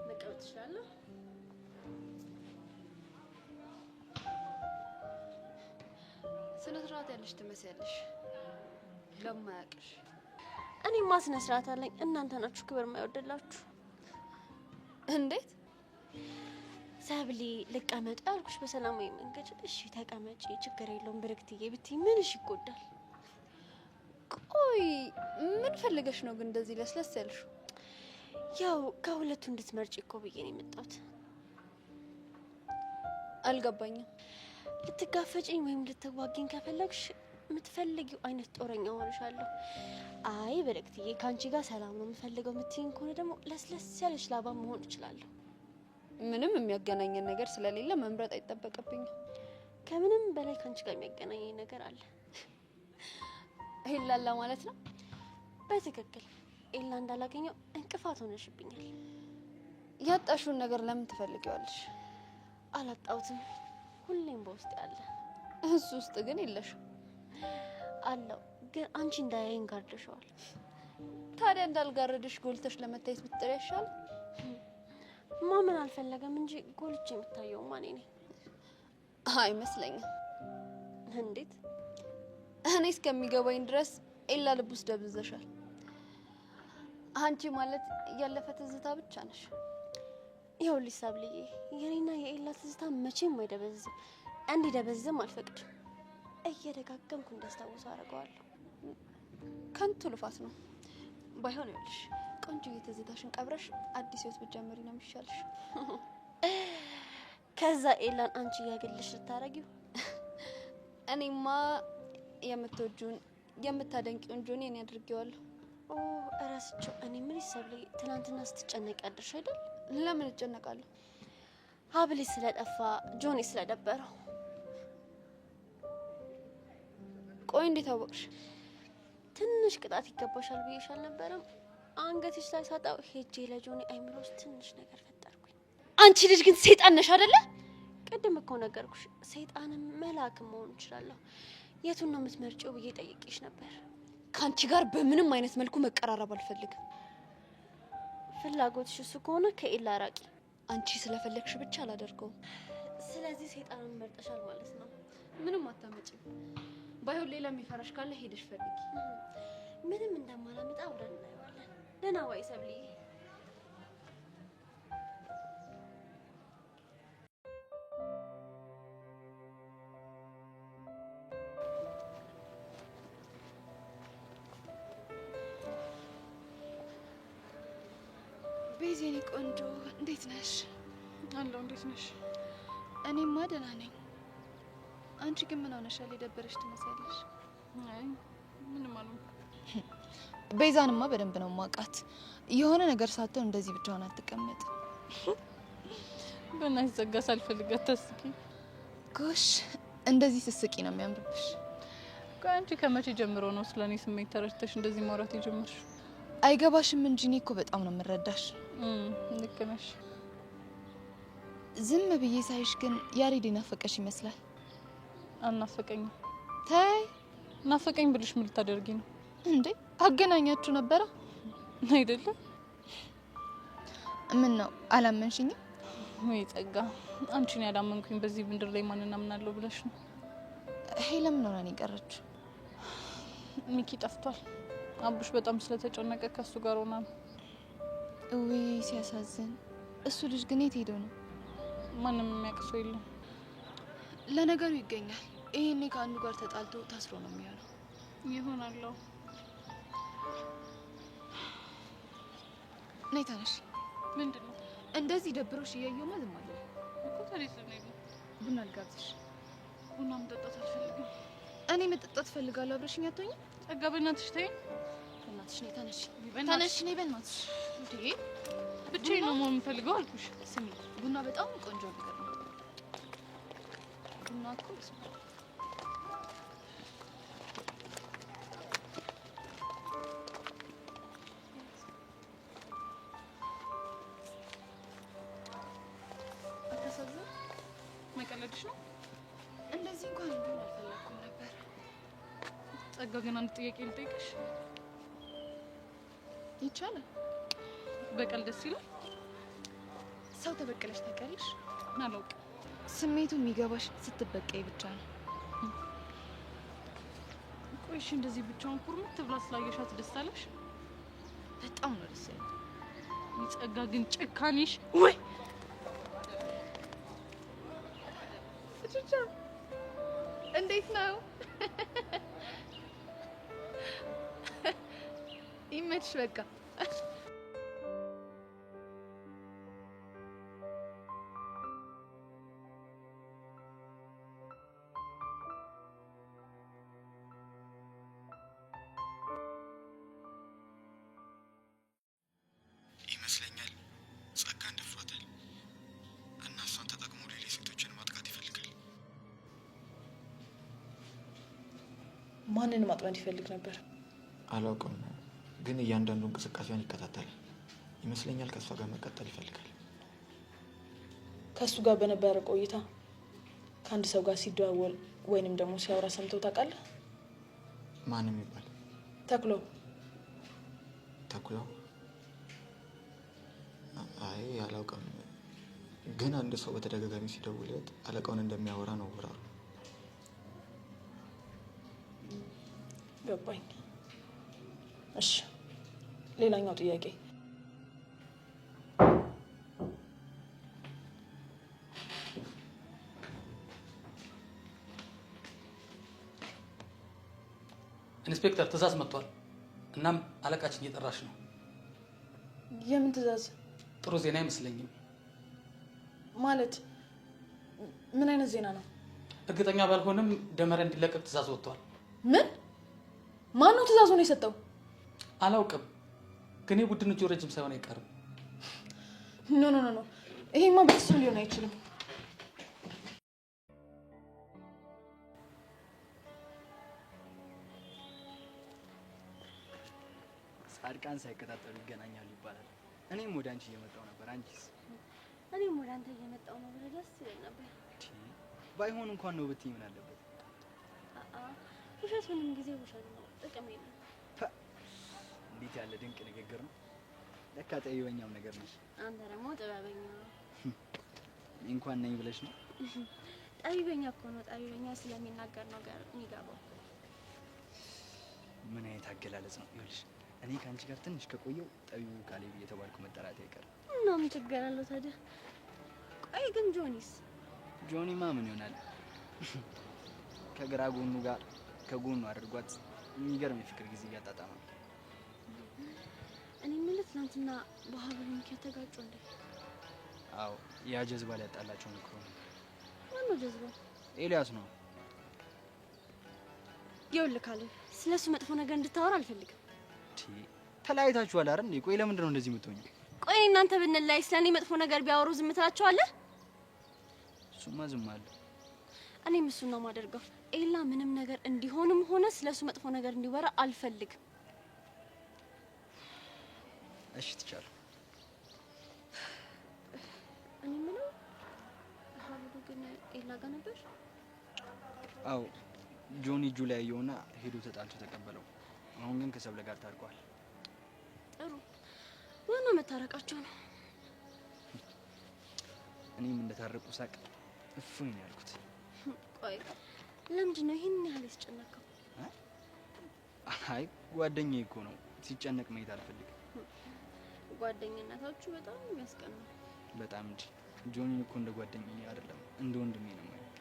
መቀመጥ ትችላለህ? ስነ ስርዓት ያለሽ ትመስያለሽ ለማያውቅሽ። እኔማ ስነ ስርዓት አለኝ። እናንተ ናችሁ ክብር የማይወደላችሁ። እንዴት? ሰብሊ፣ ልቀመጥ ያልኩሽ በሰላማዊ መንገድ። እሺ ተቀመጪ፣ ችግር የለውም ብርክትዬ ብትይ ምንሽ ይጎዳል? ቆይ ምን ፈልገሽ ነው ግን እንደዚህ ለስለስ ያልሽው? ያው ከሁለቱ እንድትመርጪ እኮ ብዬ ነው የመጣሁት። አልገባኝም። ልትጋፈጪኝ ወይም ልትዋጊኝ ከፈለግሽ የምትፈልጊው አይነት ጦረኛ ሆነሻለሁ። አይ በረክትዬ ከአንቺ ጋር ሰላም ነው የምፈልገው የምትይኝ ከሆነ ደግሞ ለስለስ ያለች ላባ መሆን እችላለሁ። ምንም የሚያገናኘን ነገር ስለሌለ መምረጥ አይጠበቅብኝም። ከምንም በላይ ከአንቺ ጋር የሚያገናኘኝ ነገር አለ። ሄላላ ማለት ነው? በትክክል ኤላ እንዳላገኘው እንቅፋት ሆነሽብኛል። ያጣሽውን ነገር ለምን ትፈልጊዋለሽ? አላጣሁትም፣ ሁሌም በውስጥ ያለ። እሱ ውስጥ ግን የለሽም። አለው ግን አንቺ እንዳያይን ጋርደሽዋል። ታዲያ እንዳልጋረድሽ ጎልተሽ ለመታየት ብትጥሪ ያሻል። ማመን አልፈለገም እንጂ ጎልቼ የምታየው ማን ነኝ? አይመስለኝም። እንዴት? እኔ እስከሚገባኝ ድረስ ኤላ ልብ ውስጥ ደብዝዘሻል። አንቺ ማለት ያለፈ ትዝታ ብቻ ነሽ። ይኸውልሽ ሳብልዬ፣ የኔና የኤላ ትዝታ መቼም አይደበዝዝም። እንዲደበዝዝም አልፈቅድም። እየደጋገምኩ እንዳስታውሰው አደርገዋለሁ። ከንቱ ልፋት ነው። ባይሆን ይኸውልሽ ቆንጆ የትዝታሽን ቀብረሽ አዲስ ህይወት ብትጀምሪ ነው የሚሻልሽ። ከዛ ኤላን አንቺ ያገልሽ ልታረጊው። እኔማ የምትወጁን የምታደንቂውን ጆኒ እኔ አድርጌዋለሁ። ኦ እረስቸው። እኔ ምን ይሰብልኝ፣ ትናንትና ስትጨነቂ አድርሽ አይደል? ለምን እጨነቃለሁ? ሀብሊ ስለጠፋ ጆኒ ስለደበረው። ቆይ እንዴት አወቅሽ? ትንሽ ቅጣት ይገባሻል ብዬሽ አልነበረም? አንገትሽ ላይ ሳጣው ሄጄ ለጆኒ አይምሮ ውስጥ ትንሽ ነገር ፈጠርኩኝ። አንቺ ልጅ ግን ሰይጣን ነሽ አይደለ? ቅድም እኮ ነገርኩሽ፣ ሰይጣንም መልአክም መሆን እችላለሁ። የቱን ነው የምትመርጪው ብዬ ጠይቄሽ ነበር። ከአንቺ ጋር በምንም አይነት መልኩ መቀራረብ አልፈልግም። ፍላጎትሽ እሱ ከሆነ ከኤላ ራቂ። አንቺ ስለፈለግሽ ብቻ አላደርገውም። ስለዚህ ሰይጣንን መርጠሻል ማለት ነው። ምንም አታመጪም። ባይሆን ሌላ የሚፈራሽ ካለ ሄደሽ ፈልጊ። ምንም እንደማላመጣ አብረን እናየዋለን። ደህና ዋይ ሰብልዬ። ቤዚ የኔ ቆንጆ እንዴት ነሽ? አለሁ። እንዴት ነሽ? እኔማ ደህና ነኝ። አንቺ ግን ምን ሆነሻል? የደበረሽ ትመስያለሽ። አይ ምንም አልሆንኩም። ቤዛንማ በደንብ ነው ማውቃት። የሆነ ነገር ሳትሆን እንደዚህ ብቻዋን አትቀመጥም። በእናትሽ ጸጋ፣ ሳልፈልጋት ታስቂ። ጎሽ እንደዚህ ስስቂ ነው የሚያምርብሽ። ቆይ አንቺ ከመቼ ጀምሮ ነው ስለኔ ስሜት ተረድተሽ እንደዚህ ማውራት የጀመርሽው? አይገባሽም እንጂ እኔ እኮ በጣም ነው የምረዳሽ። ልክ ነሽ። ዝም ብዬ ሳይሽ ግን ያሬድ ናፈቀሽ ይመስላል። አልናፈቀኝም። ታይ ናፈቀኝ ብልሽ ምን ልታደርጊ ነው እንዴ? አገናኛችሁ ነበረ አይደለም? ምን ነው አላመንሽኝም? ወይ ጸጋ፣ አንቺን ያላመንኩኝ በዚህ ምድር ላይ ማንና ምን አለው ብለሽ ነው? ሄለም ነው እኔ ቀረችው። ሚኪ ጠፍቷል። አቡሽ በጣም ስለተጨነቀ ከሱ ጋር ሆና ነው። ውይ ሲያሳዝን። እሱ ልጅ ግን የት ሄዶ ነው? ማንም የሚያቅሰው የለም። ለነገሩ ይገኛል። ይሄኔ ከአንዱ ጋር ተጣልቶ ታስሮ ነው የሚሆነው። ይሆናለሁ። ነይ ተነሽ። ምንድን ነው እንደዚህ ደብሮሽ እያየሁማ ዝም አለ እኮ። ታዲያ ነው ቡና ልጋብዝሽ። ቡና መጠጣት አልፈልግም። እኔ መጠጣት ፈልጋለሁ። አብረሽኝ አትሆኝም? ጸጋ በእናትሽ ተይ። በእናትሽ ነይ ተነሽ። በእናትሽ ተነሽ ነይ በእናትሽ። እንዴ ብቻዬን ነው መሆን የምፈልገው አልኩሽ። ስሚ ቡና በጣም ቆንጆ ነገር ነው። ቡና እኮ አታሳዝን። መቀለድሽ ነው? እንደዚህ እንኳን እንዲሆን አልፈለኩም ነበር። ጸጋ ግን አንድ ጥያቄ ልጠይቅሽ። ይቻላል? በቀል ደስ ይላል። ሰው ተበቀለሽ ታውቂያለሽ? አላውቅም። ስሜቱ የሚገባሽ ስትበቀይ ብቻ ነው። ቆይሽ እንደዚህ ብቻውን ኩርምት ብላ ስላየሻት ደስ አለሽ? በጣም ነው ደስ ያለኝ። ጸጋ ግን ጭካኔሽ! ወይ እንዴት ነው? ይመችሽ በቃ ማንን ማጥመድ ይፈልግ ነበር? አላውቅም፣ ግን እያንዳንዱ እንቅስቃሴዋን ይከታተላል ይመስለኛል። ከእሷ ጋር መቀጠል ይፈልጋል። ከእሱ ጋር በነበረ ቆይታ ከአንድ ሰው ጋር ሲደዋወል ወይንም ደግሞ ሲያወራ ሰምተው ታውቃለህ? ማንም ይባል? ተክሎ። ተክሎ? አይ አላውቅም፣ ግን አንድ ሰው በተደጋጋሚ ሲደውልለት አለቃውን እንደሚያወራ ነው ወራሩ። ገባኝ። እሺ፣ ሌላኛው ጥያቄ ኢንስፔክተር ትእዛዝ መጥቷል። እናም አለቃችን እየጠራሽ ነው። የምን ትእዛዝ? ጥሩ ዜና አይመስለኝም። ማለት ምን አይነት ዜና ነው? እርግጠኛ ባልሆንም ደመረ እንዲለቀቅ ትእዛዝ ወጥቷል። ምን? ማን ነው ትእዛዙን የሰጠው? አላውቅም፣ ግን የቡድን እጁ ረጅም ሳይሆን አይቀርም። ኖ ኖ ኖ፣ ይሄማ በፍጹም ሊሆን አይችልም። ጻድቃን ሳይከታተሉ ይገናኛሉ ይባላል። እኔም ወደ አንቺ እየመጣሁ ነበር። አንቺስ? እኔም ወደ አንተ እየመጣሁ ነው ብለህ ደስ ይለኝ ነበር። ባይሆን እንኳን ነው ብትይ ምን አለበት? ውሸት ምንም ጊዜ ውሸት ነው፣ ጥቅም የለም። እንዴት ያለ ድንቅ ንግግር ነው! ለካ ጠቢበኛም ነገር ነሽ። አንተ ደግሞ ጥበበኛ። እኔ እንኳን ነኝ ብለሽ ነው? ጠቢበኛ እኮ ነው፣ ጠቢበኛ ስለሚናገር ነው ጋር የሚገባው። ምን አይነት አገላለጽ ነው? ይኸውልሽ እኔ ከአንቺ ጋር ትንሽ ከቆየው ጠቢቡ ካሌብ እየተባልኩ መጠራቴ አይቀርም። እና ምን ችግር አለው ታዲያ? ቆይ ግን ጆኒስ? ጆኒማ ምን ይሆናል? ከግራ ጎኑ ጋር ከጎኑ አድርጓት የሚገርም የፍቅር ጊዜ እያጣጣመ ነው። እኔ የምልህ ትናንትና በሀብሉ ምክንያት ተጋጩ እንዴ? አዎ፣ ያ ጀዝባ ላይ ያጣላቸው ምክሮ ነው። ማነው ጀዝባ? ኤልያስ ነው። ይኸውልህ ካሌብ፣ ስለሱ መጥፎ ነገር እንድታወራ አልፈልግም። ተለያይታችኋል አይደል እንዴ? ቆይ ለምንድን ነው እንደዚህ የምትሆኚው? ቆይ እናንተ ብንለያይ ስለኔ መጥፎ ነገር ቢያወሩ ዝም ትላቸዋለህ? እሱማ ዝም አለ። እኔም እሱን ነው የማደርገው። ኤላ ምንም ነገር እንዲሆንም ሆነ ስለሱ መጥፎ ነገር እንዲወራ አልፈልግም። እሺ ትቻለሁ። እኔ ምንም ሀብሉ ግን ኤላ ጋር ነበር? አዎ፣ ጆኒ እጁ ላይ ያየውና ሄዶ ተጣልቶ ተቀበለው። አሁን ግን ከሰብለ ጋር ታርቋል። ጥሩ፣ ዋናው መታረቃቸው ነው። እኔም እንደታረቁ ሳቅ እፎይ ነው ያልኩት። ቆይ ለምንድን ነው ይሄን ያህል ያስጨነቀው? አይ ጓደኛዬ እኮ ነው፣ ሲጨነቅ ማየት አልፈልግም። ጓደኝነታችሁ በጣም የሚያስቀና። በጣም እንጂ ጆኒ እኮ እንደ ጓደኛዬ አይደለም እንደ ወንድሜ ነው ማለት።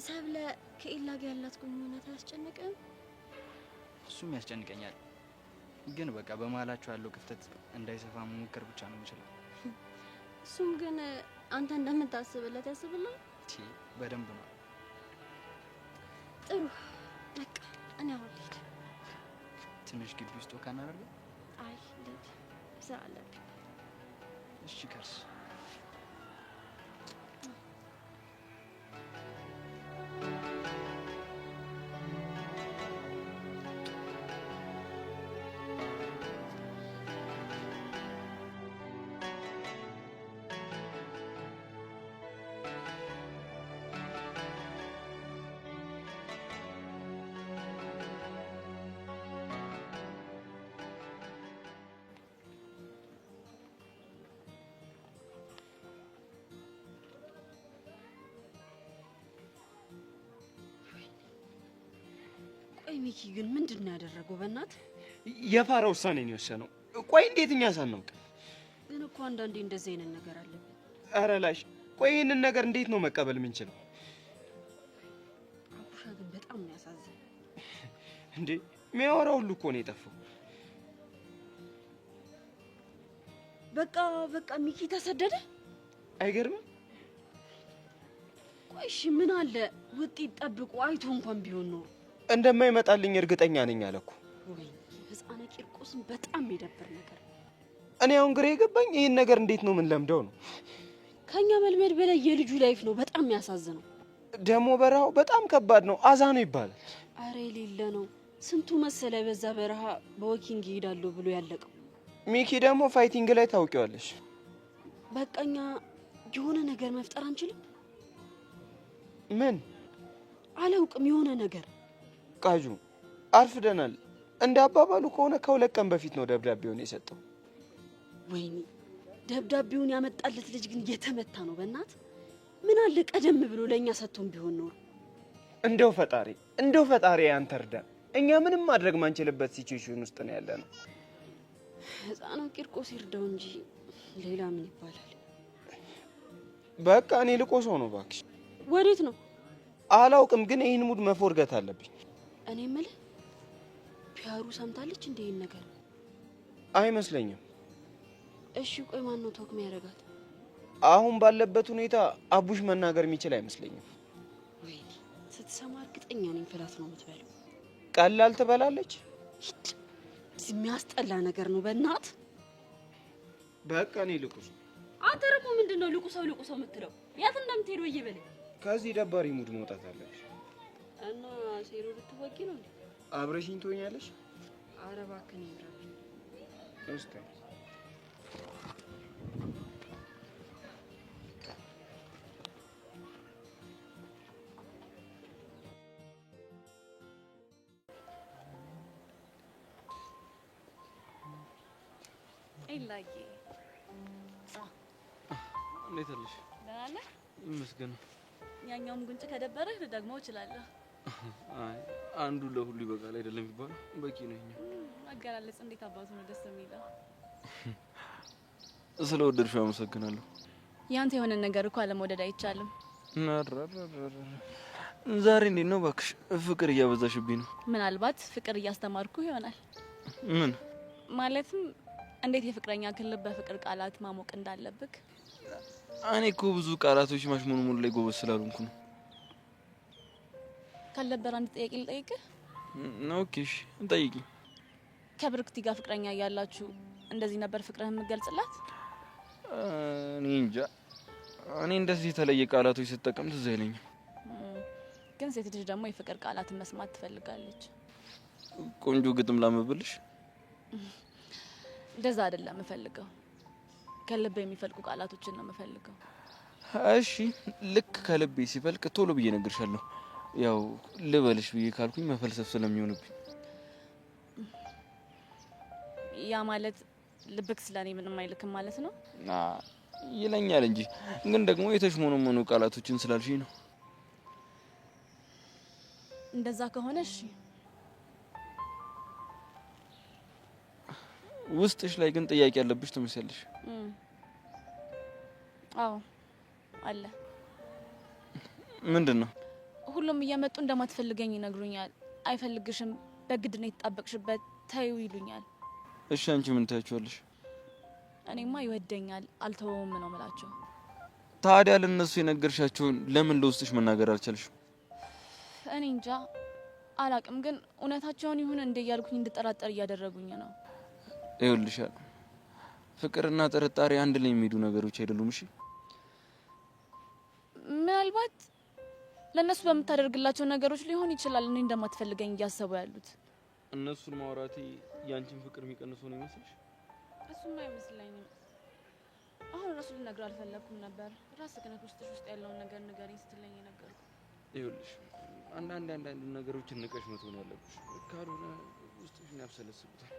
ሰብለ ከኤላ ጋር ያላት ግንኙነት አያስጨንቅም? እሱም ያስጨንቀኛል፣ ግን በቃ በመሀላቸው ያለው ክፍተት እንዳይሰፋ መሞከር ብቻ ነው የምችለው። እሱም ግን አንተ እንደምታስብለት ያስብልሃል? በደንብ ነው። ጥሩ፣ በቃ እኔ አሁን ልሂድ። ትንሽ ግቢ ውስጥ ወካ እናደርገው? አይ ልሂድ፣ ስራ አለብኝ። እሺ ከርስ ቆይ ሚኪ ግን ምንድን ነው ያደረገው? በእናት የፋራ ውሳኔ ነው የወሰነው። ቆይ እንዴት እኛ ሳናውቅ? ግን እኮ አንዳንዴ እንደዚህ አይነት ነገር አለ። ኧረ ላሽ፣ ቆይ ይህንን ነገር እንዴት ነው መቀበል የምንችለው? አቡሻ ግን በጣም ነው ያሳዝን። እንዴ የሚያወራው ሁሉ እኮ ነው የጠፋው። በቃ ሚኪ ተሰደደ። አይገርምም? ቆይ እሺ ምን አለ ውጤት ጠብቁ አይቶ እንኳን ቢሆን ነው እንደማይመጣልኝ እርግጠኛ ነኝ አለ እኮ። ወይ ህፃነ ቂርቆስን በጣም የሚደብር ነገር። እኔ አሁን ግራ የገባኝ ይሄን ነገር እንዴት ነው ምን ለምደው ነው? ከኛ መልመድ በላይ የልጁ ላይፍ ነው በጣም የሚያሳዝነው። ደግሞ በረሃው በጣም ከባድ ነው። አዛ ነው ይባላል። አረ የሌለ ነው። ስንቱ መሰለ በዛ በረሃ በወኪንግ ይሄዳሉ ብሎ ያለቀው። ሚኪ ደግሞ ፋይቲንግ ላይ ታውቂዋለሽ። በቃኛ የሆነ ነገር መፍጠር አንችልም? ምን? አላውቅም። የሆነ ነገር ቃጁ አርፍደናል። እንደ አባባሉ ከሆነ ከ2 ቀን በፊት ነው ደብዳቤውን የሰጠው። ወይኔ ደብዳቤውን ያመጣለት ልጅ ግን እየተመታ ነው። በእናት ምን አለ ቀደም ብሎ ለኛ ሰጥቶን ቢሆን ነው። እንደው ፈጣሪ አንተ እርዳ። እኛ ምንም ማድረግ ማንችልበት ሲቹዌሽን ውስጥ ነው ያለነው። ህፃኑ ቂርቆስ ይርዳው እንጂ ሌላ ምን ይባላል? በቃ እኔ ልቆሶ ነው እባክሽ። ወዴት ነው? አላውቅም፣ ግን ይህን ሙድ መፎርገት አለብኝ። እኔ የምልህ ፒያሩ ሰምታለች እንዴ ይሄን ነገር? አይመስለኝም። እሺ ቆይ ማን ነው ቶክ የሚያደርጋት? አሁን ባለበት ሁኔታ አቡሽ መናገር የሚችል አይመስለኝም። ወይኔ ስትሰማ እርግጠኛ ነኝ ፍላት ነው የምትበለው። ቀላል ትበላለች። የሚያስጠላ ነገር ነው በእናት። በቃ እኔ ልቁስ። አንተ ደግሞ ምንድነው ልቁሰው የምትለው? የት እንደምትሄድ ወይ በለኝ። ከዚህ ደባሪ ሙድ መውጣት አለብሽ። እና ሴሮ ልትወቂ ነው እንዴ? አብረሽኝ ትሆኛለሽ? ኧረ እባክህ ነው ይብራኝ። እስቲ ኤላዬ እንዴት አለሽ? ደህና ነህ? ይመስገን። ያኛውም ጉንጭ ከደበረህ ልደግመው እችላለሁ። አይ አንዱ ለሁሉ ይበቃል አይደለም ይባላል። በቂ ነው ይሄኛው። አገላለጽ እንዴት አባቱ ነው ደስ የሚለው። ስለወደድሽው አመሰግናለሁ። ያንተ የሆነ ነገር እኮ አለመውደድ አይቻልም። ዛሬ እንዴት ነው እባክሽ? ፍቅር እያበዛሽብኝ ነው። ምናልባት ፍቅር እያስተማርኩ ይሆናል። ምን ማለትም እንዴት የፍቅረኛ ክልብ በፍቅር ቃላት ማሞቅ እንዳለብክ። እኔ እኮ ብዙ ቃላቶች ማሽሞንሞን ላይ ጎበዝ ስላልሆንኩ ነው። ካልነበር አንድ ጥያቄ ልጠይቅህ። ኦኬ እሺ እንጠይቂኝ። ከብርክቲ ጋር ፍቅረኛ እያላችሁ እንደዚህ ነበር ፍቅርህን የምትገልጽላት? እኔ እንጃ። እኔ እንደዚህ የተለየ ቃላቶች ስትጠቀም ትዝ አይለኝም። ግን ሴት ልጅ ደግሞ የፍቅር ቃላትን መስማት ትፈልጋለች። ቆንጆ ግጥም ላመብልሽ? እንደዛ አይደለም የምፈልገው። ከልብ የሚፈልቁ ቃላቶችን ነው የምፈልገው። እሺ ልክ ከልቤ ሲፈልቅ ቶሎ ብዬ እነግርሻለሁ። ያው ልበልሽ ብዬ ካልኩኝ መፈልሰፍ ስለሚሆንብኝ። ያ ማለት ልብክ ስለኔ ምንም አይልክም ማለት ነው? ይለኛል እንጂ ግን ደግሞ የተሽሞነሞኑ ቃላቶችን ስላልሽኝ ነው። እንደዛ ከሆነ እሺ። ውስጥሽ ላይ ግን ጥያቄ ያለብሽ ትመስያለሽ። አዎ አለ። ምንድን ነው? ሁሉም እየመጡ እንደማትፈልገኝ ይነግሩኛል። አይፈልግሽም፣ በግድ ነው የተጣበቅሽበት፣ ተይው ይሉኛል። እሺ አንቺ ምን ታያቸዋለሽ? እኔማ ይወደኛል፣ አልተወውም ነው የምላቸው። ታዲያ ለነሱ የነገርሻቸውን ለምን ለውስጥሽ መናገር አልቻልሽም? እኔ እንጃ አላቅም፣ ግን እውነታቸውን ይሁን እንደ እያልኩኝ እንድጠራጠር እያደረጉኝ ነው። ይኸውልሻል ፍቅርና ጥርጣሬ አንድ ላይ የሚሄዱ ነገሮች አይደሉም። እሺ ምናልባት ለነሱ በምታደርግላቸው ነገሮች ሊሆን ይችላል እኔ እንደማትፈልገኝ እያሰቡ ያሉት። እነሱን ማውራቴ ያንቺን ፍቅር የሚቀንሰው ነው ይመስልሽ? እሱማ አይመስለኝም። አሁን ራሱ ልነግር አልፈለኩም ነበር። ራስ ግን ውስጥሽ ውስጥ ያለውን ነገር ንገሪኝ ስትለኝ ነገርኩ። ይኸውልሽ አንዳንድ ነገሮችን ንቀሽ መተው ነው ያለብሽ። ካልሆነ ውስጥሽን ያብሰለስሉታል።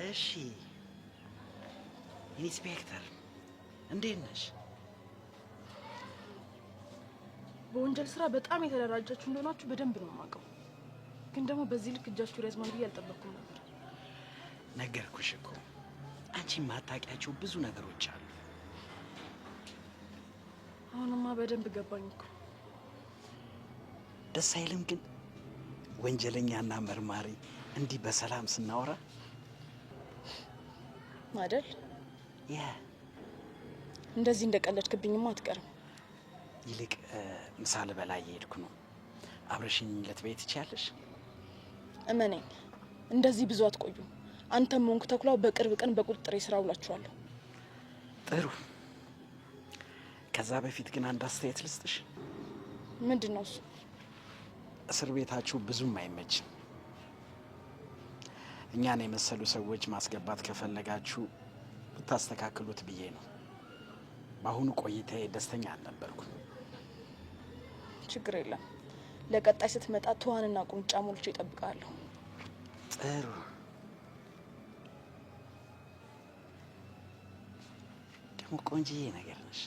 እሺ ኢንስፔክተር እንዴት ነሽ? በወንጀል ስራ በጣም የተደራጃችሁ እንደሆናችሁ በደንብ ነው የማውቀው። ግን ደግሞ በዚህ ልክ እጃችሁ ይረዝማል ብዬ አልጠበቅኩም ነበር። ነገርኩሽ እኮ አንቺ ማታውቂያቸው ብዙ ነገሮች አሉ። አሁንማ በደንብ ገባኝ እኮ። ደስ አይልም ግን ወንጀለኛና መርማሪ እንዲህ በሰላም ስናወራ አይደል? እንደዚህ እንደቀለድክብኝማ አትቀርም። ይልቅ ምሳ ልበላ እየሄድኩ ነው። አብረሽኝ ልትበይ ትችያለሽ? እመነኝ፣ እንደዚህ ብዙ አትቆዩ። አንተም ሆንክ ተኩላው በቅርብ ቀን በቁጥጥር ስራ ውላችኋለሁ። ጥሩ። ከዛ በፊት ግን አንድ አስተያየት ልስጥሽ። ምንድን ነው እሱ? እስር ቤታችሁ ብዙም አይመችም። እኛን የመሰሉ ሰዎች ማስገባት ከፈለጋችሁ ብታስተካክሉት ብዬ ነው። በአሁኑ ቆይታዬ ደስተኛ አልነበርኩም። ችግር የለም። ለቀጣይ ስትመጣ ትዋንና ቁንጫ ሞልቼ እጠብቅሃለሁ። ጥሩ። ደግሞ ቆንጆዬ ነገር ነሽ።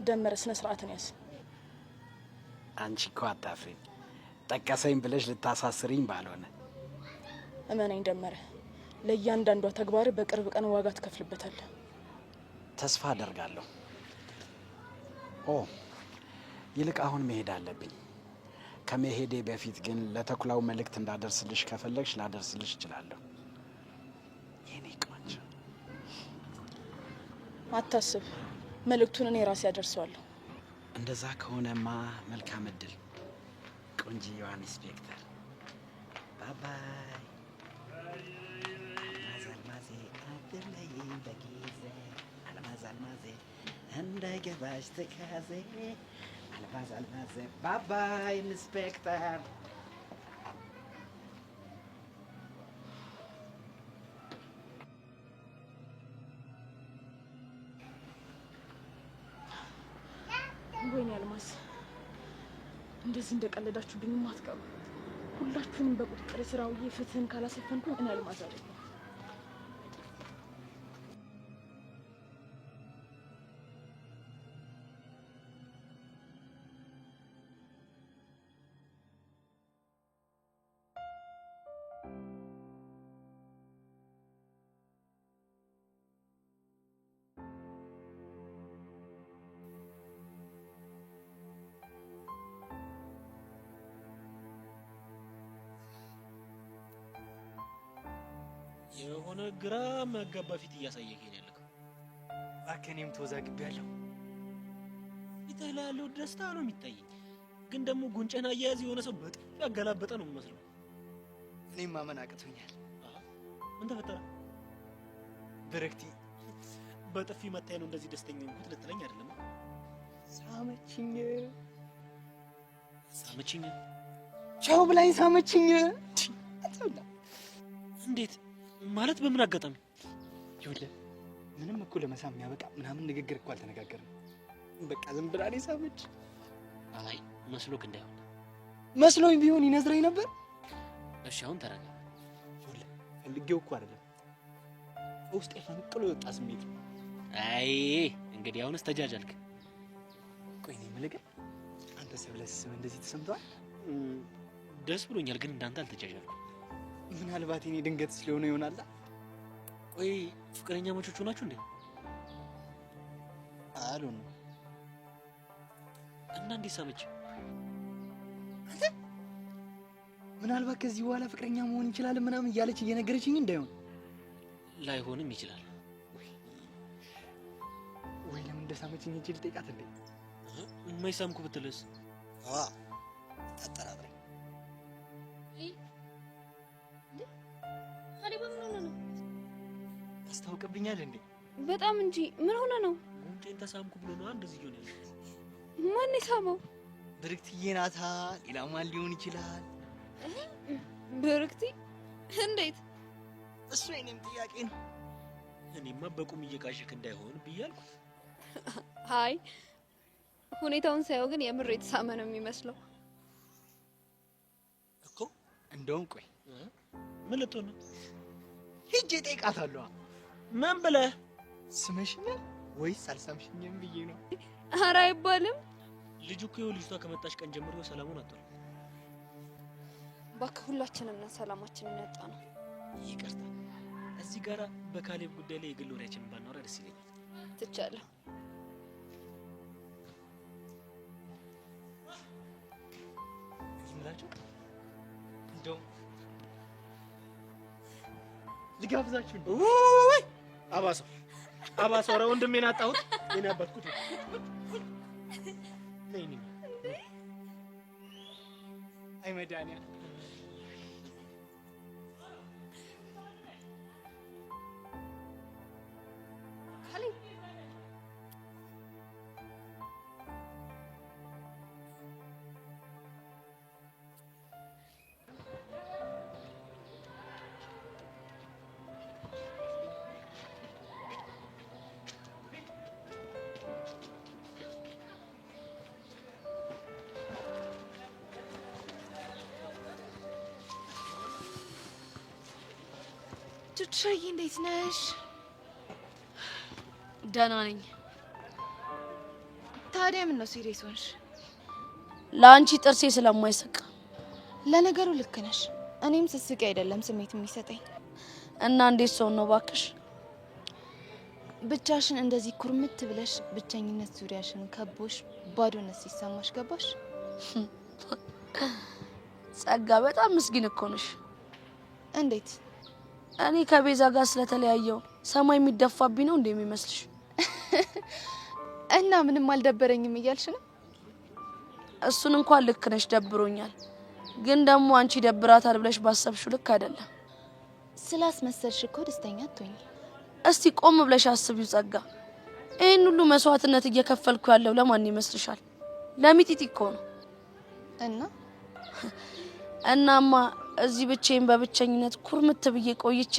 ደመረ፣ ስነ ስርዓትን ያዝ። አንቺ እኮ አታፍሪም። ጠቀሰኝ ብለሽ ልታሳስሪኝ ባልሆነ። እመነኝ ደመረ፣ ለእያንዳንዷ ተግባር በቅርብ ቀን ዋጋ ትከፍልበታለህ። ተስፋ አደርጋለሁ። ይልቅ አሁን መሄድ አለብኝ። ከመሄዴ በፊት ግን ለተኩላው መልእክት እንዳደርስልሽ ከፈለግሽ ላደርስልሽ እችላለሁ። የኔ ቆንጆ። አታስብ፣ መልእክቱን እኔ ራሴ አደርሰዋለሁ። እንደዛ ከሆነማ መልካም እድል ቆንጆዋ ኢንስፔክተር። ባባይ። አልማዝ አትለይ በጊዜ አልማዝ እንዳይገባሽ ትካዜ አልማዝ ባባይ ኢንስፔክተር። ወይኔ አልማዝ፣ እንደዚህ እንደቀለዳችሁብኝማ አትቀሩ። ሁላችሁንም በቁጥጥር ስር አውዬ ፍትህን ካላሰፈንኩ እኔ አልማዝ አይደለም። የሆነ ግራ መጋባ ፊት እያሳየኝ ያለከው። እኔም ተወዛግቤያለሁ። ፊትህ ላይ ያለው ደስታ ነው የሚታየኝ፣ ግን ደግሞ ጉንጭህን አያያዝ የሆነ ሰው በጥፊ ያገላበጠ ነው የሚመስለው። እኔም ማመን አቅቶኛል። ምን ተፈጠረ? ብርክቲ በጥፊ መታኝ ነው እንደዚህ ደስተኛ ሆንኩት ልትለኝ አይደለም? ሳመችኝ። ቻው ብላኝ ሳመችኝ። እንዴት ማለት? በምን አጋጣሚ? ይኸውልህ ምንም እኮ ለመሳም የሚያበቃ ምናምን ንግግር እኮ አልተነጋገርንም። በቃ ዝም ብላ እኔ ሳመች። አይ መስሎክ እንዳይሆን። መስሎኝ ቢሆን ይነዝረኝ ነበር። እሺ አሁን ተረጋ። ይኸውልህ ፈልጌው እኮ አይደለም፣ ውስጤ ፈንቅሎ የወጣ ስሜት ነው። አይ እንግዲህ አሁንስ ተጃጃልክ። ቆይ እኔ የምልህ ግን አንተ ሰብለስ እንደዚህ ተሰምቷል? ደስ ብሎኛል፣ ግን እንዳንተ አልተጃጃልኩም። ምናልባት እኔ ድንገት ስለሆነ ይሆናል። ቆይ ፍቅረኛ ማቾቹ ናችሁ እንዴ? አሉን እና እንዴት ሳመች? ምናልባት ከዚህ በኋላ ፍቅረኛ መሆን እንችላለን ምናምን እያለች እየነገረችኝ እንዳይሆን። ላይሆንም ይችላል። ወይ ለምን እንደሳመችኝ እንጂ ልጠይቃት እንዴ? የማይሳምኩ ብትልስ? ታጠራጥረኝ። ታስታውቅብኛል እንዴ? በጣም እንጂ። ምን ሆነ ነው? ጉንጬን ተሳምኩ ብሎ ነው እንደዚህ ይሆነ። ማን የሳመው? ብርክትዬ ናታ። ሌላ ማን ሊሆን ይችላል? ብርክቲ? እንዴት? እሱ የኔም ጥያቄ ነው። እኔማ በቁም እየቃሸክ እንዳይሆን ብያለሁ። አይ ሁኔታውን ሳይው ግን የምር የተሳመ ነው የሚመስለው እኮ። እንደውም ቆይ ምን ልትሆን ነው? ሂጅ እጠይቃታለሁ። ምን ብለህ? ስመሽኛል ወይስ አልሳምሽኝም ብዬ ነው። ኧረ አይባልም። ልጁ እኮ ልጅቷ ከመጣች ቀን ጀምሮ ሰላሙን አጥቷል። እባክህ ሁላችንም ነን ሰላማችንን ያጣ ነው። ይቅርታ፣ እዚህ ጋራ በካሌብ ጉዳይ ላይ የግል ወሬያችንን ባናወራ ደስ ይለኛል። ትቻለህ። ዝምላችሁ እንደው ልጋብዛችሁ እንዴ? ወይ አባሰው አባሰው፣ ኧረ ወንድሜን አጣሁት። የኔ አባትኩት ነይ ነይ። አይ መድኃኒዓለም ቹቹዬ እንዴት ነሽ? ደህና ነኝ። ታዲያ ምን ነው ሲሪየስ ሆንሽ? ለአንቺ ጥርሴ ስለማይስቅ። ለነገሩ ልክ ነሽ። እኔም ስስቅ አይደለም ስሜት የሚሰጠኝ። እና እንዴት ሰው ነው ባክሽ? ብቻሽን እንደዚህ ኩርምት ብለሽ ብቸኝነት ዙሪያሽን ከቦሽ ባዶነት ሲሰማሽ ገባሽ? ጸጋ በጣም ምስኪን እኮ ነሽ። እንዴት? እኔ ከቤዛ ጋር ስለተለያየው ሰማይ የሚደፋብኝ ነው እንደሚመስልሽ? እና ምንም አልደበረኝም እያልሽ ነው? እሱን እንኳን ልክ ነሽ፣ ደብሮኛል። ግን ደግሞ አንቺ ደብራታል ብለሽ ባሰብሽው ልክ አይደለም። ስላስመሰልሽ እኮ ደስተኛ አትሆኝ። እስቲ ቆም ብለሽ አስቢው ጸጋ። ይሄን ሁሉ መስዋዕትነት እየከፈልኩ ያለው ለማን ይመስልሻል? ለሚጢጢ እኮ ነው። እናማ እዚህ ብቻዬን በብቸኝነት ኩርምት ብዬ ቆይቼ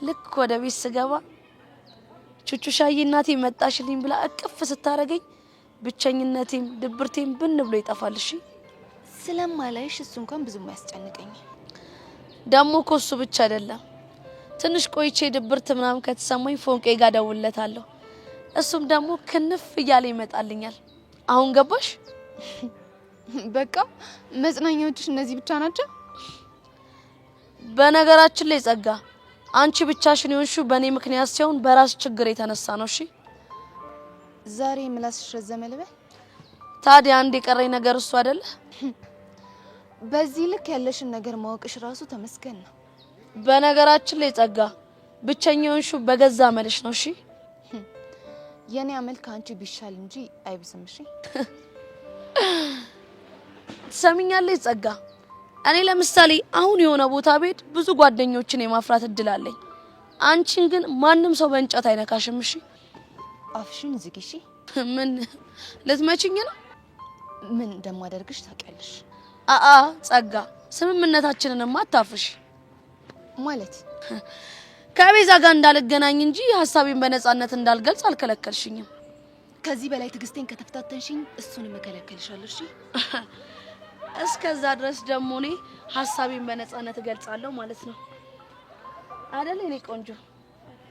ልክ ወደ ቤት ስገባ ቹቹሻዬ እናቴ መጣሽልኝ ብላ እቅፍ ስታረገኝ ብቸኝነቴም ድብርቴም ብን ብሎ ይጠፋል። እሺ ስለማላይሽ እሱ እንኳን ብዙም ያስጨንቀኝ። ደሞ እኮ እሱ ብቻ አይደለም። ትንሽ ቆይቼ ድብርት ምናምን ከተሰማኝ ፎንቄ ጋር ደውለታለሁ። እሱም ደግሞ ክንፍ እያለ ይመጣልኛል። አሁን ገባሽ? በቃ መጽናኛዎችሽ እነዚህ ብቻ ናቸው? በነገራችን ላይ ጸጋ፣ አንቺ ብቻሽን የሆንሽው በእኔ ምክንያት ሳይሆን በራስ ችግር የተነሳ ነው። እሺ ዛሬ ምላስሽ ረዘመ ልበል? ታዲያ አንድ የቀረኝ ነገር እሱ አይደለ? በዚህ ልክ ያለሽን ነገር ማወቅሽ ራሱ ተመስገን ነው። በነገራችን ላይ ጸጋ፣ ብቸኛ የሆንሽው በገዛ አመልሽ ነው። እሺ የኔ አመል ከአንቺ ቢሻል እንጂ አይብስም። እሺ ትሰሚኛለሽ ጸጋ? እኔ ለምሳሌ አሁን የሆነ ቦታ ቤት ብዙ ጓደኞችን የማፍራት እድል አለኝ። አንቺን ግን ማንም ሰው በእንጨት አይነካሽም። እሺ አፍሽን ዝጊ። እሺ ምን ልትመችኝ ነው? ምን እንደማደርግሽ ታውቂያለሽ። አአ ጸጋ፣ ስምምነታችንንማ አታፍርሽ። ማለት ከቤዛ ጋር እንዳልገናኝ እንጂ ሐሳቤን በነጻነት እንዳልገልጽ አልከለከልሽኝም። ከዚህ በላይ ትግስቴን ከተፈታተንሽኝ እሱንም እከለከልሻለሁ። እሺ እስከዛ ድረስ ደግሞ እኔ ሐሳቤን በነጻነት እገልጻለሁ ማለት ነው አይደል? እኔ ቆንጆ።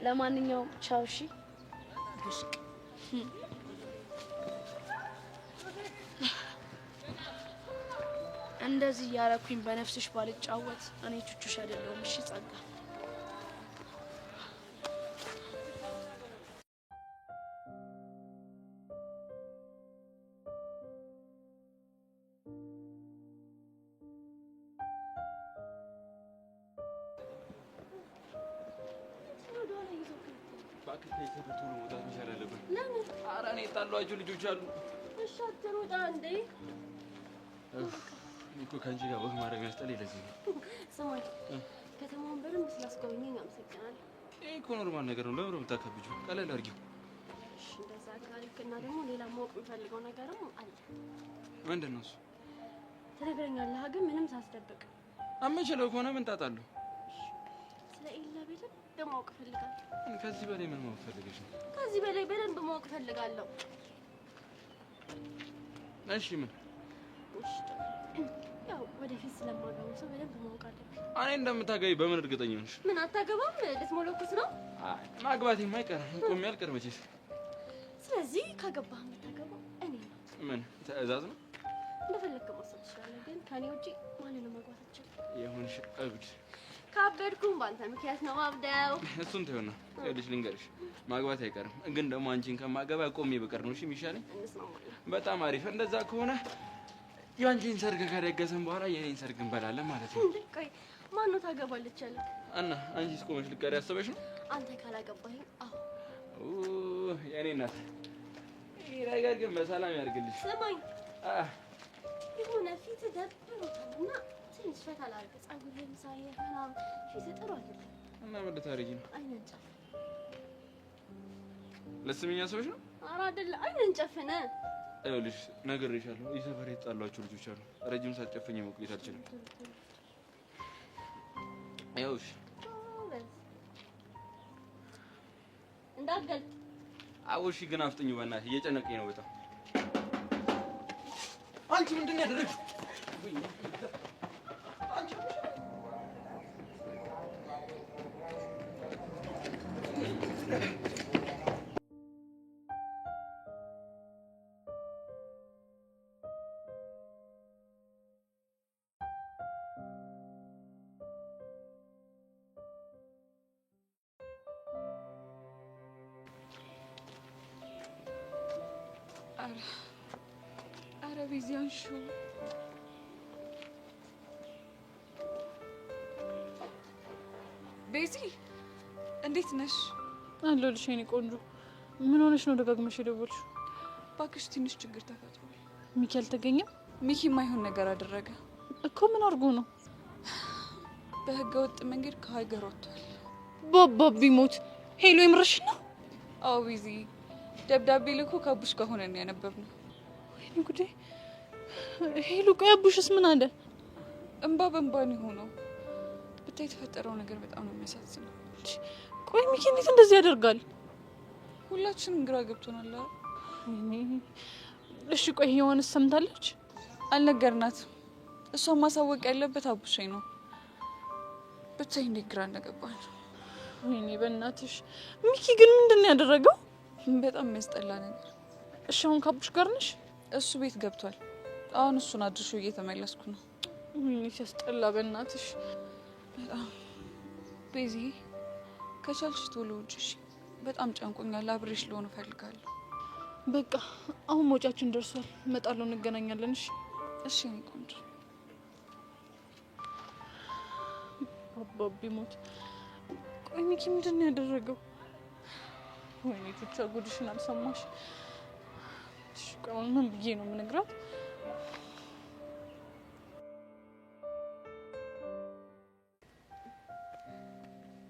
ለማንኛውም ቻው። እሺ ብሽቅ እንደዚህ ያረኩኝ በነፍስሽ ባልጫወት እኔ ቹቹሽ አይደለሁም። እሺ ጸጋ። የጣሏቸው ልጆች አሉ። እሺ አትሩጣ እንዴ። እኮ ከአንቺ ጋር ወግ ማድረግ ያስጠላኝ ለዚህ ነው። ስማኝ፣ ከተማውን በደንብ ስላስጎበኘኝ አመሰግናለሁ። ይሄ እኮ ኖርማል ነገር ነው። ለምን የምታከብጂው? ቀለል አድርጊው። እሺ እንደዛ ካልክና ደግሞ ሌላ ማወቅ የምፈልገው ነገርም አለ። ምንድን ነው እሱ? ትነግረኛለህ ግን ምንም ሳስደብቅ። አመቸለው ከሆነ ምን ጣጣ አለው? ስለ ኤላ በደንብ ማወቅ እፈልጋለሁ። ከዚህ በላይ ምን ማወቅ ፈልገሽ ነው? ከዚህ በላይ በደንብ ማወቅ እፈልጋለሁ። እሺ ምን? እሺ ያው ወደፊት ስለማገባው ሰው በደንብ ማወቅ አለብኝ። እኔ እንደምታገቢ በምን እርግጠኛ ነሽ? ምን አታገባም? ልትሞለኩስ ነው? ማግባቴ የማይቀር ቆሜ አልቀር መቼስ። ስለዚህ ካገባህ የምታገባው እኔ ነው። ምን ትዕዛዝ ነው? እንደፈለክ ማሰብ ትችላለህ፣ ግን ከኔ ውጪ ማንንም ማግባት አትችልም። የሆንሽ እብድ። ካበድኩም ባንተ ምክንያት ነው ማብደው። እሱን ተይውና ይኸውልሽ ልንገርሽ፣ ማግባት አይቀርም፣ ግን ደግሞ አንቺን ከማገባ ቆሜ በቀር ነው እሺ የሚሻለኝ። በጣም አሪፍ። እንደዛ ከሆነ የአንቺን ሰርግ ከደገሰን በኋላ የኔን ሰርግ እንበላለን ማለት ነው። ቆይ ማን ነው ታገባለች ያለ? እና አንቺስ ቆመሽ ልትቀሪ ያሰበሽ ነው? አንተ ካላገባኸኝ አዎ። የኔ እናት ይሄ ነገር ግን በሰላም ያርግልሽ። ስማኝ የሆነ ፊት ደብሮታል እና ትንሽ ፈታ ላድርግ። ጸጉርህም ሳየህ ምናምን ፊት ጥሩ አይደለም እና ምን ልታረጊ ነው? አይነን ጨፍን። ለስምኛ ሰዎች ነው? ኧረ አይደለ፣ አይነን ጨፍን። ይኸውልሽ ነግሬሻለሁ፣ የሰፈር የተጣሏቸው ልጆች አሉ። ረጅም ሰዓት ጨፍኜ መቆየት አልችልም። ይኸውልሽ እንዳትገልጥ። አውሺ ግን አፍጥኙ በእናትህ፣ እየጨነቀኝ ነው በጣም። አንቺ ምንድን ነው ያደረግሽው? ኧረ ቤዛ አንሺው። ቤዚ እንዴት ነሽ? አለሁልሽ የኔ ቆንጆ። ምን ሆነሽ ነው ደጋግመሽ የደወልሽው? እባክሽ ትንሽ ችግር ተፈጥሯል። ሚኪ አልተገኘም? ሚኪ የማይሆን ነገር አደረገ እኮ። ምን አድርጎ ነው? በህገ ወጥ መንገድ ከሀገር ወጥቷል። ባባ ቢሞት ሄሎ የምርሽ ነው? አዎ ቤዚ፣ ደብዳቤ ልኮ ከአቡሽ ጋር ሆነን ያነበብነው። ወይኔ ጉዴ! ሄሎ ቆይ አቡሽስ ምን አለ? እንባ በእንባ ነው የሆነው። ብታይ የተፈጠረው ነገር በጣም ነው የሚያሳዝነው። ቆይ ሚኪ እንዴት እንደዚህ ያደርጋል? ሁላችንም ግራ ገብቶናል። እሺ ቆይ የሆነስ ሰምታለች? አልነገርናትም። እሷን ማሳወቅ ያለበት አቡሽ ነው። ብታይ እንዴት ግራ እንደገባን። ወይኔ በእናትሽ ሚኪ ግን ምንድን ነው ያደረገው? በጣም የሚያስጠላ ነገር። እሺ አሁን ከአቡሽ ጋር ነሽ? እሱ ቤት ገብቷል። አሁን እሱን አድርሾ እየተመለስኩ ነው። ወይኔ ሲያስጠላ በእናትሽ በጣም። ቤዚ ከቻልሽ ቶሎ ውጪ እሺ? በጣም ጨንቆኛል። አብሬሽ ልሆን እፈልጋለሁ። በቃ አሁን መውጫችን ደርሷል። እመጣለሁ፣ እንገናኛለን። እሺ እሺ የኔ ቆንጆ። አባቢ ሞት። ቆይ ሚኪ ምንድን ነው ያደረገው? ወይኔ ቱቻ ጉድሽን አልሰማሽ? እሺ ቆይ አሁን ምን ብዬ ነው የምነግራት?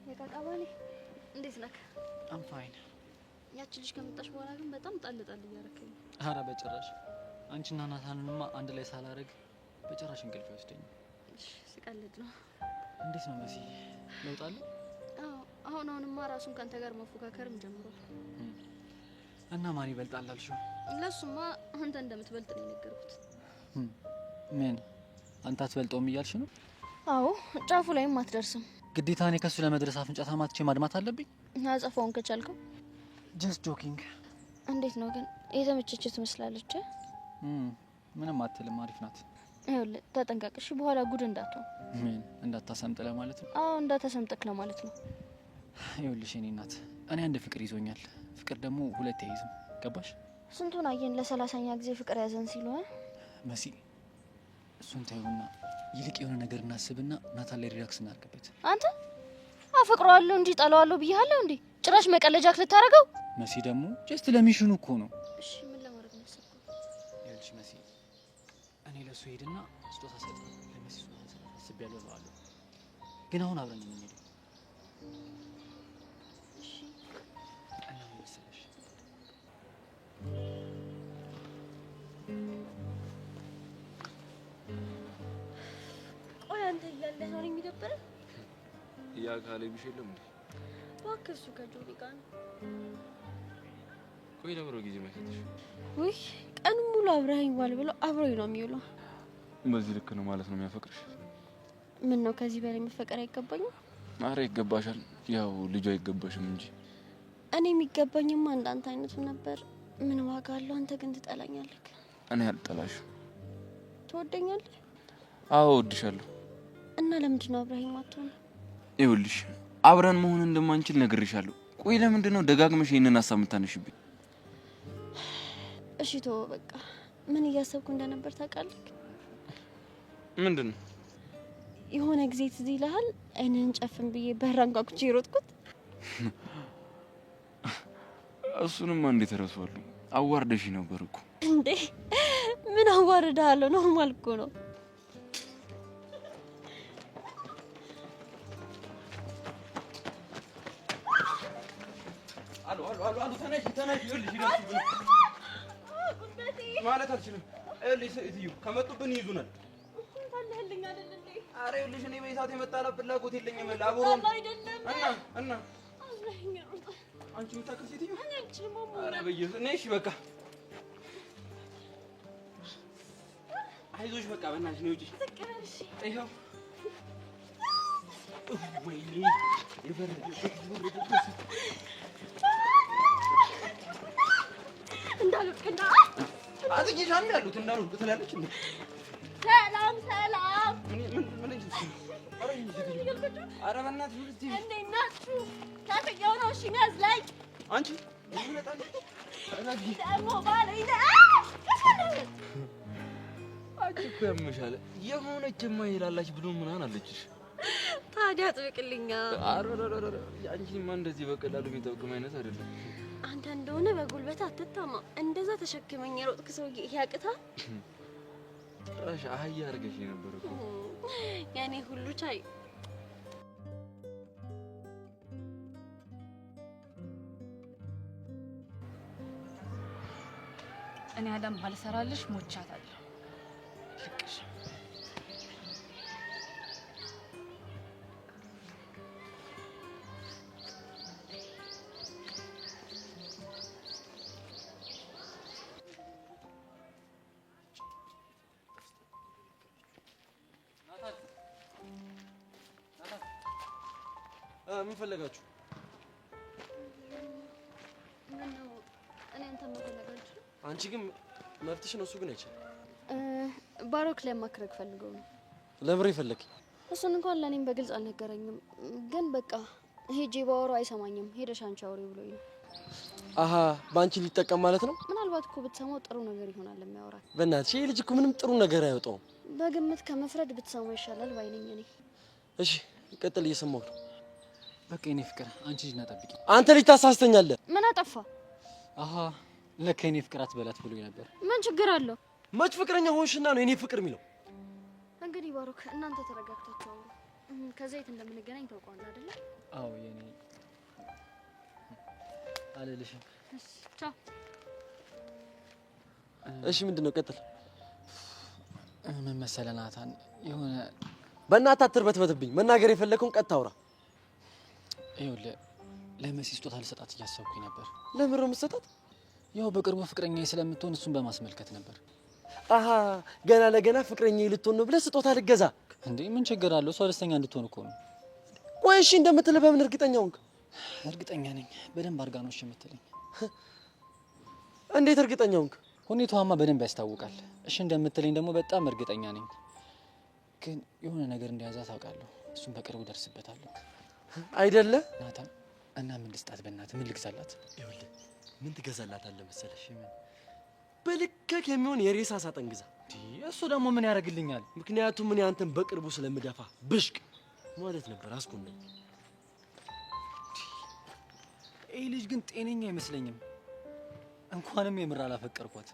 የቃቃባሌ እንዴት ነህ? አም ፋይን። ያቺ ልጅ ከመጣሽ በኋላ ግን በጣም ጣል እያደረከኝ። ኧረ በጭራሽ። አንቺና ናታንንማ አንድ ላይ ሳላረግ በጭራሽ እንቅልፍ አይወስደኝም። እሺ ስቀልድ ነው። እንዴት ነው መሲ? ለውጥ አለ? አዎ አሁንማ ራሱን ካንተ ጋር መፎካከርም ጀምሯል። እና ማን ይበልጣል አልሽው? ለሱማ አንተ እንደምትበልጥ ነው የነገርኩት። ምን አንተ አትበልጠውም እያልሽ ነው? አዎ ጫፉ ላይም አትደርስም። ግዴታ እኔ ከሱ ለመድረስ አፍንጫታ ማትቼ ማድማት አለብኝ? አጸፋውን ከቻልከው። ጀስት ጆኪንግ። እንዴት ነው ግን? የተመቸች ትመስላለች። ምንም አትልም፣ አሪፍ ናት። ይኸውልህ ተጠንቀቅሽ፣ በኋላ ጉድ እንዳትሆን። ምን እንዳታሰምጥ ለማለት ነው? አዎ እንዳታሰምጥክ ለማለት ነው። ይኸውልሽ የኔ እናት፣ እኔ አንድ ፍቅር ይዞኛል። ፍቅር ደግሞ ሁለት አይይዝም። ገባሽ? ስንቱን አየን ለ30ኛ ጊዜ ፍቅር ያዘን ሲሉ መሲ፣ እሱን ታዩና ይልቅ የሆነ ነገር እናስብና ናታን ላይ ሪላክስ እናድርግበት። አንተ አፈቅረዋለሁ እንጂ ጠላዋለሁ ብያለሁ እንዴ? ጭራሽ መቀለጃክ ልታረገው? መሲ ደግሞ ጀስት ለሚሽኑ እኮ ነው። እሺ ምን ለማድረግ ነው ያሰብኩት? ይኸውልሽ መሲ፣ እኔ ለሱ ሄድና ስጦታ ሰጥ ለመሲ ስጦታ አስቤያለሁ እለዋለሁ። ግን አሁን አብረን ነው የምንሄደው። እሺ እና ምን መሰለሽ፣ ቆይ አንተ እያለህ ነው የሚደብረው? ያ ካለ ቢሽ የለም እንዴ? እባክህ እሱ ከጆሪ ጋር ነው። ቆይ ለብሮ ጊዜ ማይሰጥሽ? ውይ ቀን ሙሉ አብረኸኝ ዋል ብሎ አብሮኝ ነው የሚውለው። በዚህ ልክ ነው ማለት ነው የሚያፈቅርሽ? ምን ነው ከዚህ በላይ መፈቀር አይገባኝም? ኧረ ይገባሻል። ያው ልጁ አይገባሽም እንጂ። እኔ የሚገባኝማ እንዳንተ አይነቱ ነበር። ምን ዋጋ አለው? አንተ ግን ትጠላኛለህ። እኔ አልጠላሽ። ትወደኛለህ? አዎ እወድሻለሁ። እና ለምንድን ነው አብረኸኝ ማትሆነው? ይኸውልሽ አብረን መሆን እንደማንችል ነግሬሻለሁ። ቆይ ለምንድን ነው ደጋግመሽ ይሄንን ሀሳብ የምታነሽብኝ? እሺ ተወው በቃ። ምን እያሰብኩ እንደነበር ታውቃለህ? ምንድን ነው? የሆነ ጊዜ ትዝ ይልሃል? አይንህን ጨፍን ብዬ በር አንኳኩቼ የሮጥኩት። እሱንማ እንዴት እረሳዋለሁ? አዋርደሽ ነበር እኮ። እንዴ ምን አዋርድሃለሁ? ኖርማል እኮ ነው። አሉ ተነሽ ይኸውልሽ ማለት አልችልም። ይኸውልሽ እትዩ ከመጡብን ይይዙናል። ታለህልኝ አይደል እንዴ? ኧረ ይኸውልሽ እኔ በይሳት የመጣላ ፍላጎት የለኝም። ላቦራም እና አንቺ የምታክል ሴትዮ ኧረ በኢየሱስ ነይ። እሺ በቃ አይዞሽ በቃ በእናትሽ ነው ውጪ። ይኸው ወይኔ የበረደበት እንዳልወድቅና አጥቂሽ አንድ ያሉት እንዳልወድቅ ትላለች እንዴ? ሰላም ሰላም። ምን ኧረ በእናትሽ እንዴት ናችሁ? ታጠቂው ነው እሺ የሚያዝለኝ አንቺ ደግሞ ባለኝ አንቺ እኮ ያምሻል። የሆነች የማይላላች ብሎ ምናምን አለችሽ። ታዲያ ጥብቅልኛ። ኧረ አንቺማ እንደዚህ በቀላሉ የሚጠብቅም አይነት አይደለም። አንተ እንደሆነ በጉልበት አትታማ። እንደዛ ተሸክመኝ የሮጥክ ሰውዬ ይሄ ያቅታል? ጭራሽ አህያ አድርገሽ ነበር እኮ ያኔ ሁሉ ቻይ። እኔ አዳም ባልሰራልሽ ሞቻታለሁ። ልቅሽ ምን ፈለጋችሁ? እኔ አንተን መፈለግ አልችልም። አንቺ ግን መብትሽ ነው፣ እሱ ግን አይችልም። ባሮክ ሊያማክረግ ፈልገው ነው። ለምሬ ፈለግ? እሱን እንኳን ለእኔም በግልጽ አልነገረኝም። ግን በቃ ሄጄ ባወራው አይሰማኝም። ሄደሽ አንቺ አውሪ ብሎኝ ነው። አሀ በአንቺ ሊጠቀም ማለት ነው። ምናልባት እኮ ብትሰማው ጥሩ ነገር ይሆናል የሚያወራት። በእናትሽ ይሄ ልጅ እኮ ምንም ጥሩ ነገር አይወጣውም። በግምት ከመፍረድ ብትሰማው ይሻላል ባይነኝ እኔ። እሺ ቀጥል፣ እየሰማሁ ነው። በቃ የኔ ፍቅር አንቺ ልጅ ናጠብቂ። አንተ ልጅ ታሳስተኛለህ። ምን አጠፋ? አሀ ለካ የኔ ፍቅር አትበላት ብሎኝ ነበር። ምን ችግር አለው? መች ፍቅረኛ ሆንሽና ነው የኔ ፍቅር የሚለው? እንግዲህ ባሮክ እናንተ ተረጋግታችሁ አውሩ። ከዛ የት እንደምንገናኝ ታውቃለህ አይደለ? አዎ የኔ አለልሽም። ቻው። እሺ ምንድነው? ቀጥል። ምን መሰለህ ናታን፣ የሆነ በእናትህ አትርበትበትብኝ። መናገር የፈለከውን ቀጥታ አውራ። ይኸውልህ ለመሲ ስጦታ ልሰጣት እያሰብኩኝ ነበር። ለምን ነው የምትሰጣት? ያው በቅርቡ ፍቅረኛዬ ስለምትሆን እሱን በማስመልከት ነበር። አሀ ገና ለገና ፍቅረኛዬ ልትሆን ነው ብለህ ስጦታ ልገዛ እንዴ? ምን ችግር አለው? እሷ ደስተኛ እንድትሆን እኮ ነው። ቆይ እሺ እንደምትልህ በምን እርግጠኛ ሆንክ? እርግጠኛ ነኝ። በደንብ አድርጋ ነው እሺ የምትለኝ። እንዴት እርግጠኛ ሆንክ? ሁኔታዋማ በደንብ ያስታውቃል። እሺ እንደምትለኝ ደግሞ በጣም እርግጠኛ ነኝ። ግን የሆነ ነገር እንደያዛት አውቃለሁ። እሱን በቅርቡ ደርስበታለሁ። አይደለ ናታን? እና ምን ልስጣት? በእናትህ ምን ልግዛላት? ይኸውልህ ምን ትገዛላታለህ መሰለሽ? በልከክ የሚሆን የሬሳ ሳጥን ግዛ። እሱ ደግሞ ምን ያደርግልኛል? ምክንያቱም ምን አንተን በቅርቡ ስለምደፋ ብሽቅ ማለት ነበር። አስኩንኝ። ይህ ልጅ ግን ጤነኛ አይመስለኝም። እንኳንም የምር አላፈቀርኳት።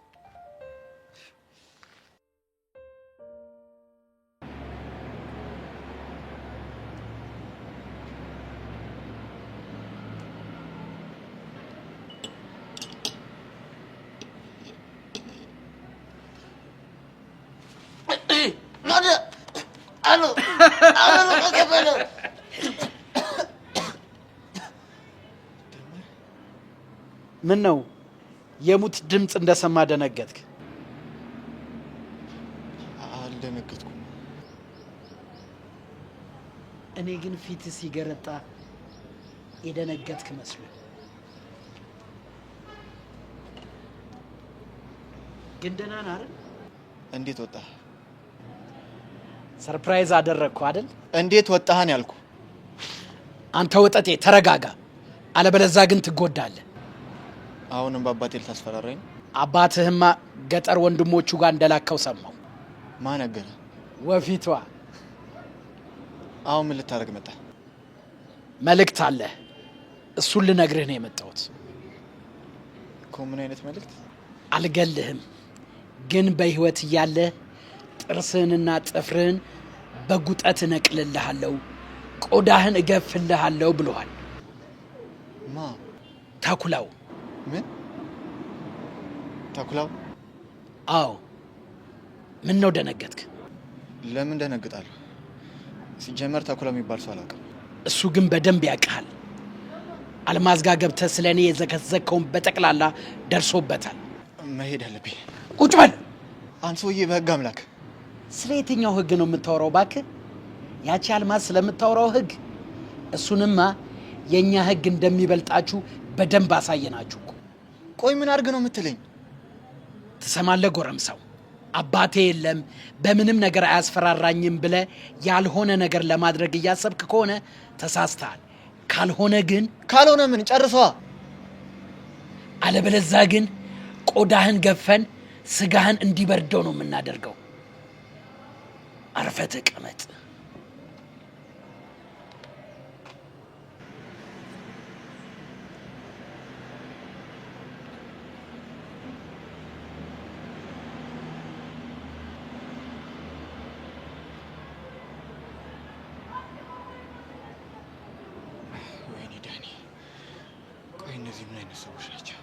ምን ነው የሙት ድምፅ እንደሰማ ደነገጥክ? አልደነገጥኩም። እኔ ግን ፊት ሲገረጣ የደነገጥክ መስሎ። ግን ደህና ነህ አይደል? እንዴት ወጣ? ሰርፕራይዝ አደረግኩ አይደል? እንዴት ወጣህን ያልኩ። አንተ ወጠጤ ተረጋጋ፣ አለበለዚያ ግን ትጎዳለህ። አሁንም በአባቴ ልታስፈራራኝ? አባትህማ ገጠር ወንድሞቹ ጋር እንደላከው ሰማው። ማን ነገረ? ወፊቷ። አሁን ምን ልታደርግ መጣ? መልእክት አለ፣ እሱን ልነግርህ ነው የመጣሁት። እኮ ምን አይነት መልእክት? አልገልህም፣ ግን በህይወት እያለህ ጥርስህንና ጥፍርህን በጉጠት እነቅልልሃለሁ፣ ቆዳህን እገፍልሃለሁ ብለዋል። ማ? ተኩላው። ምን? ተኩላው? አዎ። ምን ነው ደነገጥክ? ለምን ደነግጣለሁ? ሲጀመር ተኩላው የሚባል ሰው አላውቅም። እሱ ግን በደንብ ያውቅሃል። አልማዝ ጋር ገብተህ ስለ እኔ የዘከዘከውን በጠቅላላ ደርሶበታል። መሄድ አለብኝ። ቁጭ በል አንተ ሰውዬ፣ በህግ አምላክ። ስለ የትኛው ህግ ነው የምታወራው? እባክህ ያቺ አልማዝ ስለምታወራው ህግ። እሱንማ የእኛ ህግ እንደሚበልጣችሁ በደንብ አሳየናችሁ እኮ። ቆይ ምን አድርግ ነው የምትለኝ? ትሰማለህ ጎረምሳው፣ አባቴ የለም በምንም ነገር አያስፈራራኝም ብለህ ያልሆነ ነገር ለማድረግ እያሰብክ ከሆነ ተሳስተሃል። ካልሆነ ምን ጨርሷ። አለበለዚያ ግን ቆዳህን ገፈን ስጋህን እንዲበርደው ነው የምናደርገው። አርፈህ ተቀመጥ። ወይኔ ዳኒ፣ ቆይ እነዚህ ምን አይነት ሰዎች ናቸው?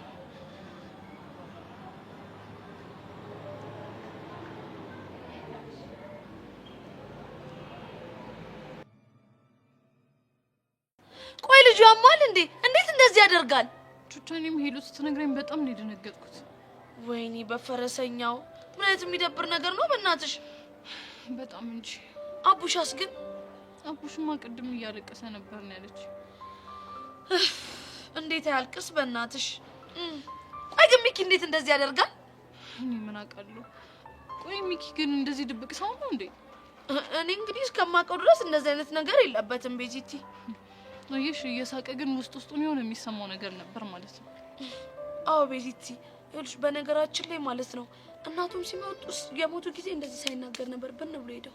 ቆይ ልጁ ያማል እንዴ? እንዴት እንደዚህ ያደርጋል? ቹቻኔም ሄሎ ስትነግረኝ በጣም ነው የደነገጥኩት። ወይኔ በፈረሰኛው፣ ምን አይነት የሚደብር ነገር ነው በእናትሽ። በጣም እንጂ። አቡሻስ ግን? አቡሽማ ቅድም እያለቀሰ ነበር ነው ያለች። እንዴት ያልቅስ በእናትሽ። ቆይ ግን ሚኪ እንዴት እንደዚህ ያደርጋል? እኔ ምን አውቃለሁ። ቆይ ሚኪ ግን እንደዚህ ድብቅ ሰው ነው እንዴ? እኔ እንግዲህ እስከማውቀው ድረስ እንደዚህ አይነት ነገር የለበትም ቤዚቲ። አየሽ፣ እየሳቀ ግን ውስጡን የሆነ የሚሰማው ነገር ነበር ማለት ነው። አዎ ቤዚቲ፣ ይኸውልሽ በነገራችን ላይ ማለት ነው እናቱም የሞቱ ጊዜ እንደዚህ ሳይናገር ነበር ብን ብሎ ሄደው።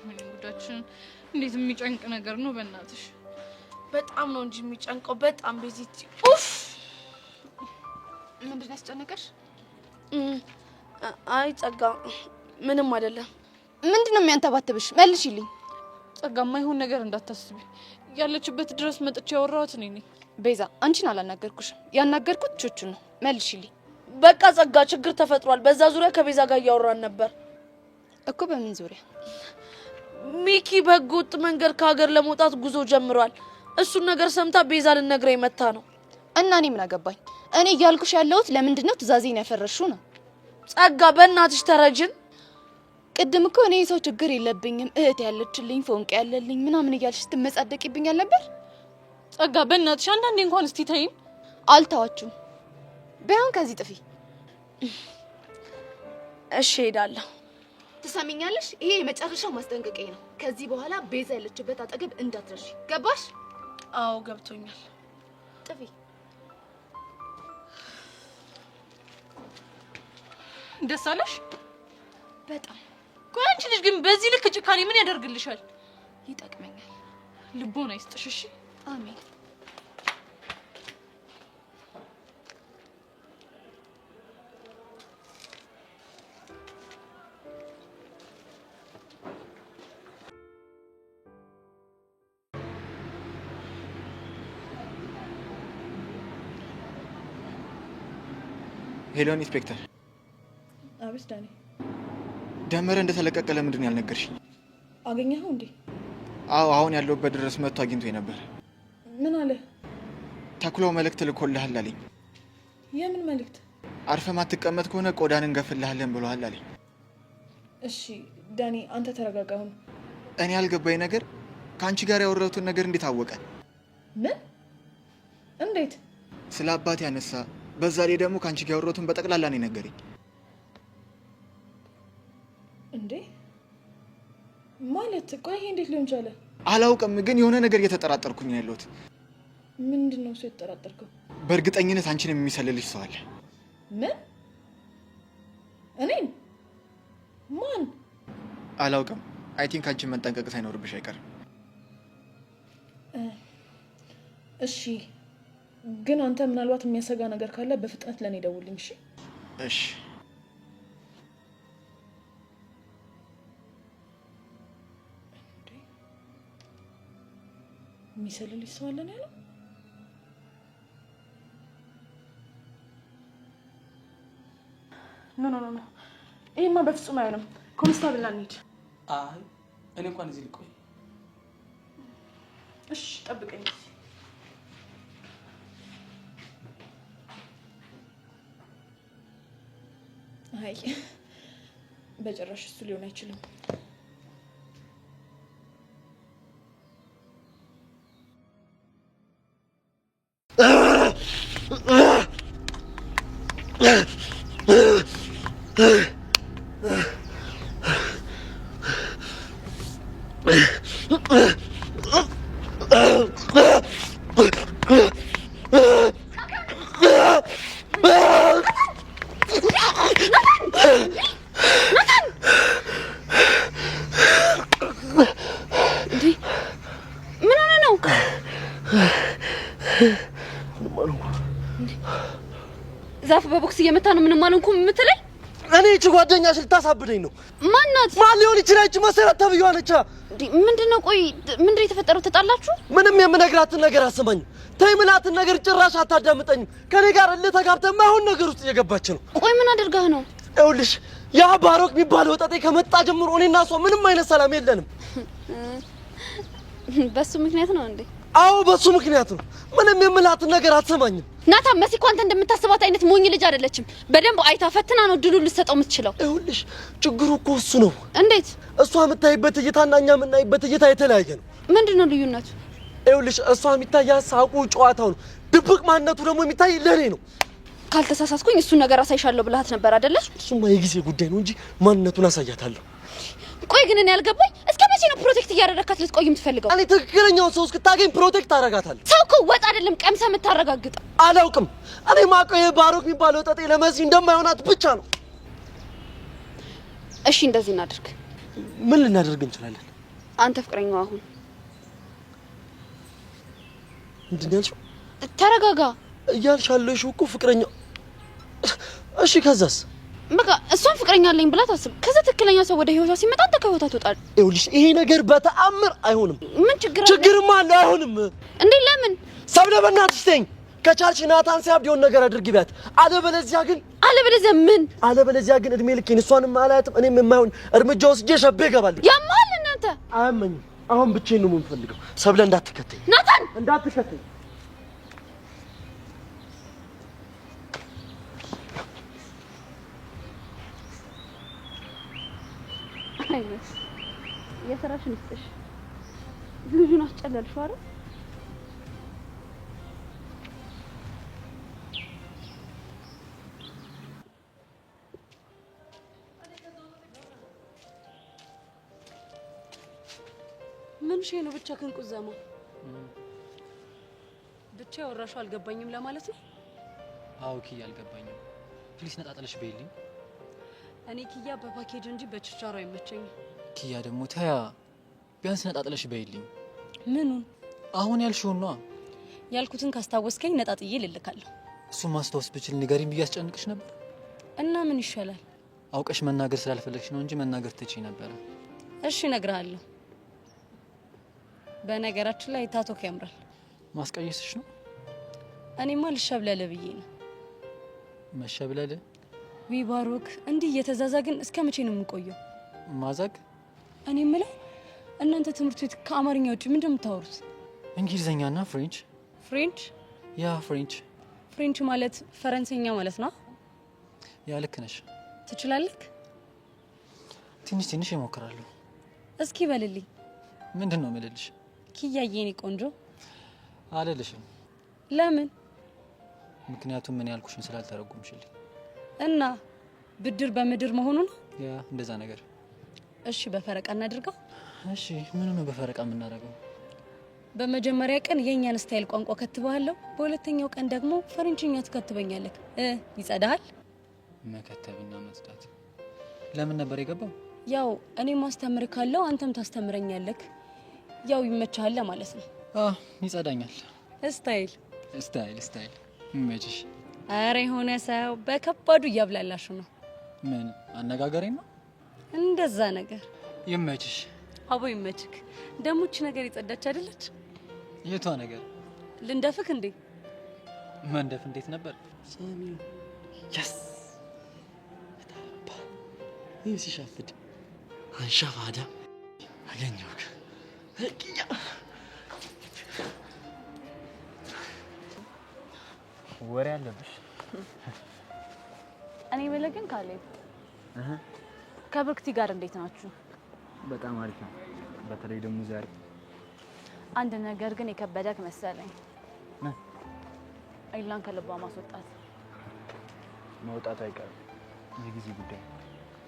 ምን ጉዳችን! እንዴት የሚጨንቅ ነገር ነው በእናትሽ። በጣም ነው እንጂ የሚጨንቀው፣ በጣም ቤዚቲ። ኡፍ! ምንድን ነው ያስጨነቀሽ? አይ ጸጋ፣ ምንም አይደለም። ምንድን ነው የሚያንተባትብሽ? መልሽልኝ። ጸጋ፣ የማይሆን ነገር እንዳታስቢ። ያለችበት ድረስ መጥቼ ያወራሁት እኔ ነኝ። ቤዛ፣ አንቺን አላናገርኩሽም። ያናገርኩት ቹቹን ነው። መልሽልኝ። በቃ ጸጋ፣ ችግር ተፈጥሯል። በዛ ዙሪያ ከቤዛ ጋር እያወራን ነበር እኮ። በምን ዙሪያ? ሚኪ በህገወጥ መንገድ ከሀገር ለመውጣት ጉዞ ጀምሯል። እሱን ነገር ሰምታ ቤዛ ልነግረኝ መታ ነው። እና እኔ ምን አገባኝ? እኔ እያልኩሽ ያለሁት ለምንድን ነው ትእዛዜን ያፈረሽው ነው። ጸጋ፣ በእናትሽ ተረጅን። ቅድም እኮ እኔ ሰው ችግር የለብኝም እህት ያለችልኝ ፎንቅ ያለልኝ ምናምን እያልሽ ስትመጻደቂብኛል ነበር። ጸጋ፣ በእናትሽ አንዳንዴ እንኳን እስቲ ተይኝ። አልተዋችሁም። ቢያንስ ከዚህ ጥፊ። እሺ ሄዳለሁ። ትሰሚኛለሽ? ይሄ የመጨረሻው ማስጠንቀቂያ ነው። ከዚህ በኋላ ቤዛ ያለችበት አጠገብ እንዳትደርሺ። ገባሽ? አዎ ገብቶኛል። ጥፊ። ደስ አለሽ? በጣም። ቆይ አንቺ ልጅ ግን በዚህ ልክ ጭካኔ ምን ያደርግልሻል? ይጠቅመኛል። ልቦና ይስጥሽ። እሺ? አሜን። ሄሎ ኢንስፔክተር። አቤት ዳኒ። ደመረ እንደተለቀቀ ለምንድን ነው ያልነገርሽኝ? አገኘኸው እንዴ? አዎ፣ አሁን ያለሁበት ድረስ መጥቶ አግኝቶኝ ነበር። ምን አለ? ተኩላው መልእክት ልኮልሃል አለኝ። የምን መልእክት? አርፈ ማትቀመጥ ከሆነ ቆዳን እንገፍልሃለን ብሎሃል አለኝ። እሺ ዳኒ፣ አንተ ተረጋጋሁን። እኔ ያልገባኝ ነገር ከአንቺ ጋር ያወራሁትን ነገር እንዴት አወቀ? ምን? እንዴት? ስለ አባቴ ያነሳ፣ በዛ ላይ ደግሞ ከአንቺ ጋር ያወራሁትን በጠቅላላ ነው ነገረኝ። እንዴ ማለት ቆይ ይሄ እንዴት ሊሆን ቻለ? አላውቅም፣ ግን የሆነ ነገር እየተጠራጠርኩኝ ነው ያለሁት። ምንድነው እሱ የተጠራጠርከው? በእርግጠኝነት አንቺንም የሚሰልልሽ ሰው አለ። ምን? እኔን? ማን? አላውቅም። አይ ቲንክ አንቺን መጠንቀቅ ሳይኖርብሽ አይቀርም። እሺ፣ ግን አንተ ምናልባት የሚያሰጋ ነገር ካለ በፍጥነት ለኔ ደውልኝ። እሺ? እሺ። የሚሰልልሽ ሰው አለ ነው ያለው? ኖ ይሄማ በፍጹም አይሆንም። ኮንስታብል ና እንሂድ። አይ እኔ እንኳን እዚህ ልቆይ። እሺ ጠብቀኝ። አይ በጭራሽ እሱ ሊሆን አይችልም። ዛፍ በቦክስ እየመታ ነው ምንም አልሆንኩም የምትለኝ? እኔ እቺ ጓደኛሽ ልታሳብደኝ ነው። ማናት? ማን ሊሆን ይችላል? እቺ መሰረት ተብዬዋ ነች። ምንድነው? ቆይ ምንድነው የተፈጠረው? ተጣላችሁ? ምንም የምነግራትን ነገር አሰማኝ። ተይ ምናትን ነገር ጭራሽ አታዳምጠኝም። ከኔ ጋር ልተጋብተ ማይሆን ነገር ውስጥ እየገባች ነው። ቆይ ምን አድርጋህ ነው? ይኸውልሽ ያ ባሮክ የሚባል ወጣጤ ከመጣ ጀምሮ እኔና እሷ ምንም አይነት ሰላም የለንም። በሱ ምክንያት ነው እንዴ? አዎ በሱ ምክንያት ነው። ምንም የምላትን ነገር አትሰማኝም። ናታን መሲ እኮ አንተ እንደምታስባት አይነት ሞኝ ልጅ አይደለችም። በደንብ አይታ ፈትና ነው ድሉ ልትሰጠው የምትችለው። ይኸውልሽ ችግሩ እኮ እሱ ነው። እንዴት? እሷ የምታይበት እይታና እኛ የምናይበት እይታ የተለያየ ነው። ምንድነው ልዩነቱ? ይኸውልሽ እሷ የሚታያ ሳቁ ጨዋታው ነው። ድብቅ ማንነቱ ደግሞ የሚታይ ለኔ ነው። ካልተሳሳስኩኝ እሱን ነገር አሳይሻለሁ ብለሃት ነበር አይደለ? እሱማ የጊዜ ጉዳይ ነው እንጂ ማንነቱን አሳያታለሁ። ቆይ ግን እኔ ያልገባኝ እስከ መቼ ነው ፕሮቴክት እያደረካት ልትቆይ የምትፈልገው? እኔ ትክክለኛውን ሰው እስክታገኝ ፕሮቴክት አደርጋታለሁ። ሰው እኮ ወጥ አይደለም ቀምሰ የምታረጋግጠው። አላውቅም። እኔ ማውቀው የባሮክ የሚባለው ወጣጤ ለመሲ እንደማይሆናት ብቻ ነው። እሺ እንደዚህ እናድርግ። ምን ልናደርግ እንችላለን? አንተ ፍቅረኛው አሁን ምንድን ነው ያልሽው? ተረጋጋ እያልሽ ያለሽው እኮ ፍቅረኛው። እሺ ከዛስ? በቃ እሷን ፍቅረኛ አለኝ ብላ ታስብ። ከዛ ትክክለኛ ሰው ወደ ህይወቷ ሲመጣ አንተ ከህይወቷ ትወጣለህ። ይኸውልሽ ይሄ ነገር በተአምር አይሆንም። ምን ችግር አለ? ችግርማ አለ። አይሆንም እንዴ? ለምን? ሰብለ በእናትሽ ተይኝ። ከቻልሽ ናታን ሲያብድ የሆነ ነገር አድርጊ ቢያት። አለበለዚያ ምን? አለበለዚያ ግን እድሜ ልኬን እሷንም አላያትም እኔም የማይሆን እርምጃ ወስጄ ሸቤ እገባለሁ። ያማል እናንተ። አያመኝም። አሁን ብቻዬን ነው የምፈልገው። ሰብለ እንዳትከተኝ። ናታን እንዳትከተኝ። አይነስ የሰራሽን ይስጥሽ። ልጁን አስጨለልሽው አይደል? ምን ሼ ነው ብቻ ከንቁዘማ ብቻ ያወራሽው አልገባኝም ለማለት ነው? አዎ ኪያ አልገባኝም። ፕሊስ ነጣጥለሽ በይልኝ። እኔ ኪያ በፓኬጅ እንጂ በችርቻሮ አይመቸኝም። ኪያ ደግሞ ተያ ቢያንስ ነጣጥለሽ በይልኝ። ምኑን? አሁን ያልሽውን ነው። ያልኩትን ካስታወስከኝ ነጣጥዬ ልልካለሁ። እሱን ማስታወስ ብችል ንገሪኝ ብዬ አስጨንቅሽ ነበር። እና ምን ይሻላል? አውቀሽ መናገር ስላልፈለግሽ ነው እንጂ መናገር ትችይ ነበር። እሺ እነግርሃለሁ። በነገራችን ላይ ታቶክ ያምራል። ማስቀየስሽ ነው? እኔማ ልሸብለል ብዬ ነው። መሸብለል? ዊ ባሮክ፣ እንዲህ እየተዛዛግን እስከ መቼ ነው የምንቆየው? ማዛግ? እኔ የምለው እናንተ ትምህርት ቤት ከአማርኛ ውጭ ምንድን ነው የምታወሩት? እንግሊዘኛና ፍሬንች። ፍሬንች? ያ ፍሬንች። ፍሬንች ማለት ፈረንሳይኛ ማለት ነው? ያ ልክ ነሽ። ትችላለህ? ትንሽ ትንሽ እሞክራለሁ። እስኪ በልልኝ። ምንድን ነው የምልልሽ? ኪያዬ የኔ ቆንጆ አልልሽም። ለምን? ምክንያቱም ምን ያልኩሽን ስላልተረጎምሽልኝ። እና ብድር በምድር መሆኑ ነው? ያ እንደዛ ነገር። እሺ በፈረቃ እናድርገው። እሺ ምን ነው በፈረቃ የምናደርገው? በመጀመሪያ ቀን የኛን ስታይል ቋንቋ ከትባለሁ፣ በሁለተኛው ቀን ደግሞ ፈረንጅኛ ትከትበኛለህ። ይጸዳል? መከተብና መጽዳት ለምን ነበር የገባው? ያው እኔ ማስተምር ካለው አንተም ታስተምረኛለህ። ያው ይመቻል ማለት ነው። ይጸዳኛል። ስታይል ስታይል ይመችሽ። አረ የሆነ ሰው በከባዱ እያብላላሽ ነው። ምን አነጋገሬ ነው? እንደዛ ነገር ይመችሽ። አቦ ይመችክ። ደሙች ነገር ይጸዳች አይደለች? የቷ ነገር? ልንደፍክ እንዴ? መንደፍ እንዴት ነበር? ሳሚው ያስ ይህ ሲሻፍድ አንሻፋዳ አገኘሁክ። ወሬ አለብሽ? እኔ መለገን ካለኝ ከብርክቲ ጋር እንዴት ናችሁ? በጣም አሪፍ ነው። በተለይ ደግሞ ዛሬ አንድ ነገር ግን የከበደክ መሰለኝ። አይላን ከልቧ ማስወጣት። መውጣት አይቀርም፣ የጊዜ ጉዳይ።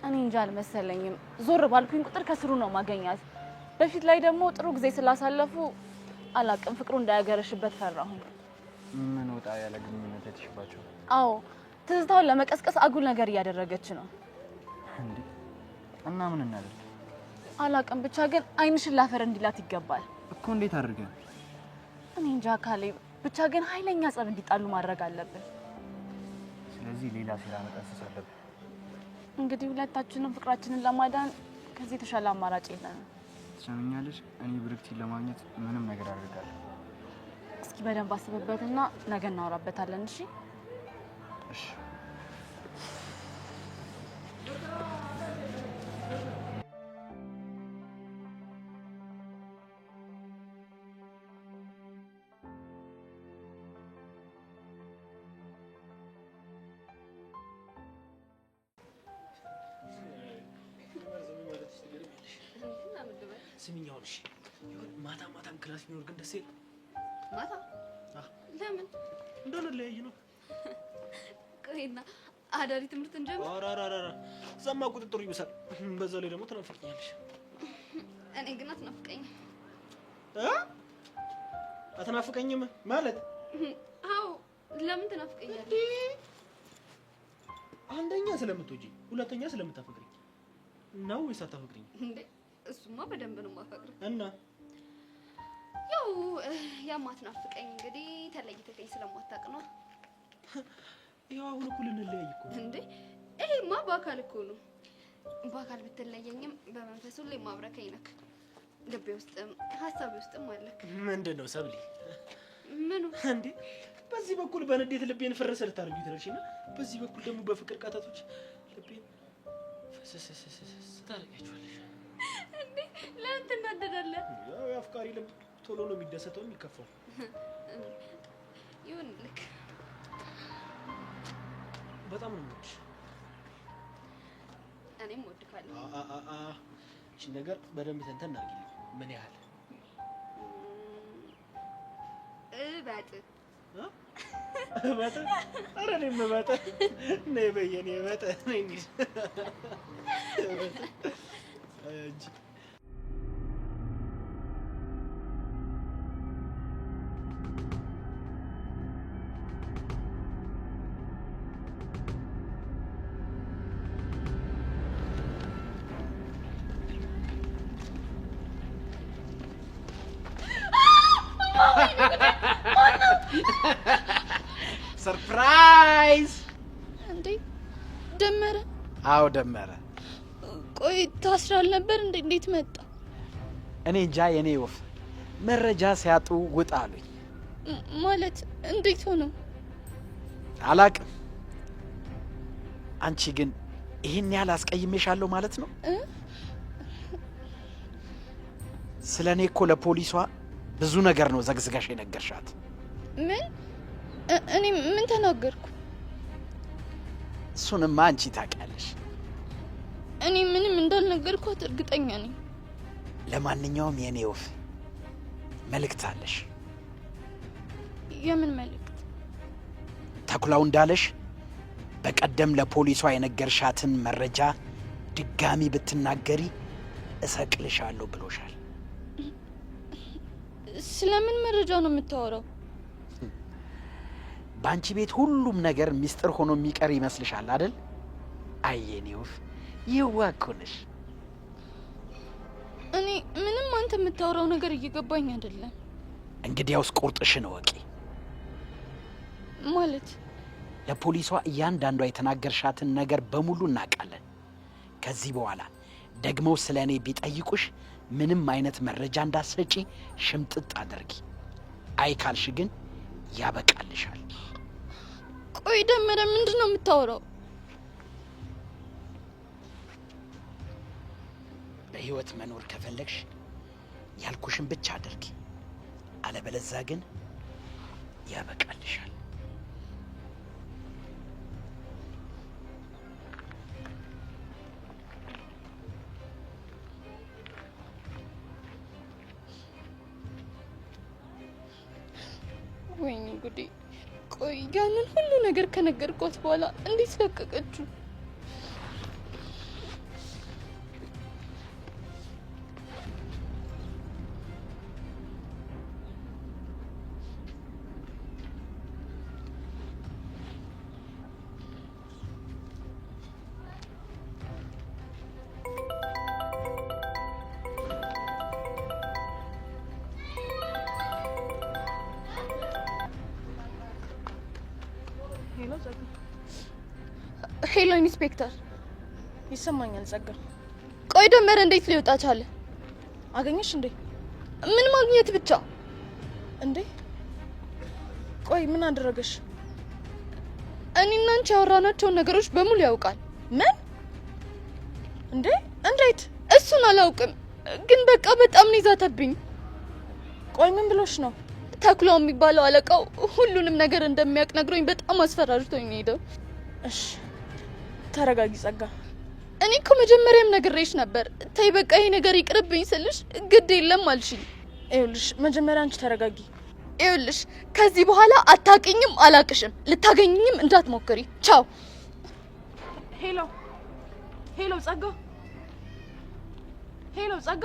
እኔ እንጃ አልመሰለኝም። ዞር ባልኩኝ ቁጥር ከስሩ ነው ማገኛት። በፊት ላይ ደግሞ ጥሩ ጊዜ ስላሳለፉ አላቅም፣ ፍቅሩ እንዳያገረሽበት ፈራሁ። ምን ወጣ ያለ ግንኙነት የተሽባቸው? አዎ ትዝታውን ለመቀስቀስ አጉል ነገር እያደረገች ነው። እንዴ እና ምን እናደርግ? አላቅም፣ ብቻ ግን አይንሽን ላፈር እንዲላት ይገባል እኮ። እንዴት አድርገን? እኔ እንጃ ካሌብ፣ ብቻ ግን ኃይለኛ ጸብ እንዲጣሉ ማድረግ አለብን። ስለዚህ ሌላ ሴራ መጠንሰስ አለብን። እንግዲህ ሁለታችንም ፍቅራችንን ለማዳን ከዚህ የተሻለ አማራጭ የለንም። ትሰምኛለሽ? እኔ ብርክቲን ለማግኘት ምንም ነገር አድርጋለሁ። እስኪ በደንብ አስብበትና ነገ እናወራበታለን። እሺ እሺ። ስሚኛው እሺ፣ ይሁን ማታም ክላስ ቢኖር ግን ደስ ይላል። ማታ ለምን እንደሆነ ለያይ ነው። ቆይና አዳሪ ትምህርት እንጀምር። አራራራ ዘማ ቁጥጥሩ ይብሳል። በዛ ላይ ደግሞ ትናፍቀኛለሽ። እኔ ግን አትናፍቀኝም። አትናፍቀኝም ማለት? አዎ ለምን ትናፍቀኛለሽ? አንደኛ ስለምትወጂ፣ ሁለተኛ ስለምታፈቅሪኝ ነው ወይስ አታፈቅሪኝ? እንዴ እሱማ በደንብ ነው የማፈቅረው። እና ያው የማትናፍቀኝ እንግዲህ ተለይተኸኝ ስለማታውቅ ነው። ያው አሁን እኮ ልንለያይ እኮ እንዴ። ይሄማ በአካል እኮ ነው። በአካል ብትለየኝም በመንፈስ ሁሌ ማብረከኝ ነክ። ልቤ ውስጥም ሀሳቤ ውስጥም አለክ። ምንድን ነው ሰብሊ? ምኑ? እንዴ በዚህ በኩል በንዴት ልቤን ፍርስ ልታረጊው ትለሽና በዚህ በኩል ደግሞ በፍቅር ቃታቶች ልቤን ፈሰሰሰሰ ታረጋችኋለሽ። እንዴ ለምን ትናደዳለህ? ያው የአፍቃሪ ልብ ቶሎ ነው የሚደሰተው የሚከፋው። ይሁን ልክ በጣም ነው የምወድሽ። እኔም እወድካለሁ። እቺ ነገር በደንብ ተንተን አድርጊልኝ። ምን ያህል እበጥ እበጥ? ኧረ እኔም እበጥ ነይ በየኔ እበጥ ነይ እንሂድ እንጂ ሰርፕራይዝ! እንዴ ደመረ? አዎ ደመረ። ቆይ ታስራል ነበር እንዴ? እንዴት መጣ? እኔ እንጃ የኔ ወፍ መረጃ ሲያጡ ውጣ አሉኝ። ማለት እንዴት ሆኖ? አላቅም። አንቺ ግን ይሄን ያህል አስቀይሜሻለሁ ማለት ነው? ስለኔ እኮ ለፖሊሷ ብዙ ነገር ነው ዘግዝጋሽ የነገርሻት። ምን? እኔ ምን ተናገርኩ? እሱንማ አንቺ ታውቂያለሽ። እኔ ምንም እንዳልነገርኳት እርግጠኛ ነኝ። ለማንኛውም የኔ ወፍ መልእክት አለሽ። የምን መልእክት? ተኩላው እንዳለሽ በቀደም ለፖሊሷ የነገርሻትን መረጃ ድጋሚ ብትናገሪ እሰቅልሻለሁ ብሎሻል። ስለምን መረጃ ነው የምታወራው? በአንቺ ቤት ሁሉም ነገር ሚስጥር ሆኖ የሚቀር ይመስልሻል አይደል? አየኔ ወፍ የዋህ እኮ ነሽ። እኔ ምንም አንተ የምታወራው ነገር እየገባኝ አይደለም። እንግዲያውስ ቁርጥሽን እወቂ። ማለት ለፖሊሷ እያንዳንዷ የተናገርሻትን ነገር በሙሉ እናውቃለን። ከዚህ በኋላ ደግሞ ስለ እኔ ቢጠይቁሽ ምንም አይነት መረጃ እንዳትሰጪ ሽምጥጥ አድርጊ። አይ ካልሽ ግን ያበቃልሻል። ቆይ ደመረ ምንድን ነው የምታወራው? በህይወት መኖር ከፈለግሽ ያልኩሽን ብቻ አድርጊ። አለበለዚያ ግን ያበቃልሻል። ወይኔ ጉዴ! ቆይ ያንን ሁሉ ነገር ከነገርኳት በኋላ እንዴት ለቀቀችው? ሄሎ ኢንስፔክተር። ይሰማኛል ጸጋ። ቆይ ደመረ እንዴት ሊወጣ ቻለ? አገኘሽ እንዴ? ምን ማግኘት ብቻ እንዴ? ቆይ ምን አደረገሽ? እኔና አንቺ ያወራናቸውን ነገሮች በሙሉ ያውቃል። ምን እንዴ? እንዴት? እሱን አላውቅም፣ ግን በቃ በጣም ነው ይዛተብኝ። ቆይ ምን ብሎሽ ነው? ተክሎ የሚባለው አለቃው ሁሉንም ነገር እንደሚያውቅ ነግሮኝ በጣም አስፈራርቶኝ ነው ሄደው። እሺ ተረጋጊ ጸጋ። እኔ እኮ መጀመሪያም ነግሬሽ ነበር ተይ በቃ ይሄ ነገር ይቅርብኝ ስልሽ ግድ የለም አልሽኝ። ይኸውልሽ መጀመሪያ አንቺ ተረጋጊ። ይኸውልሽ ከዚህ በኋላ አታውቂኝም፣ አላቅሽም፣ ልታገኝኝም እንዳትሞክሪ። ቻው። ሄሎ ሄሎ ጸጋ፣ ሄሎ ጸጋ፣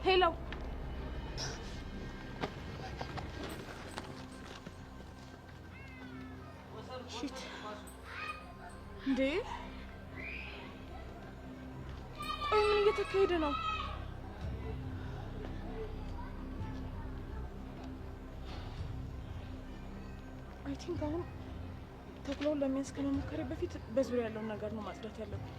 ሄሎ ሺት እንዴ! ቆይ ምን እየተካሄደ ነው? አይ ቲንክ አሁን ተክሎውን ለመያዝ ከመሞከሬ በፊት በዙሪያ ያለውን ነገር ነው ማጽዳት ያለብን።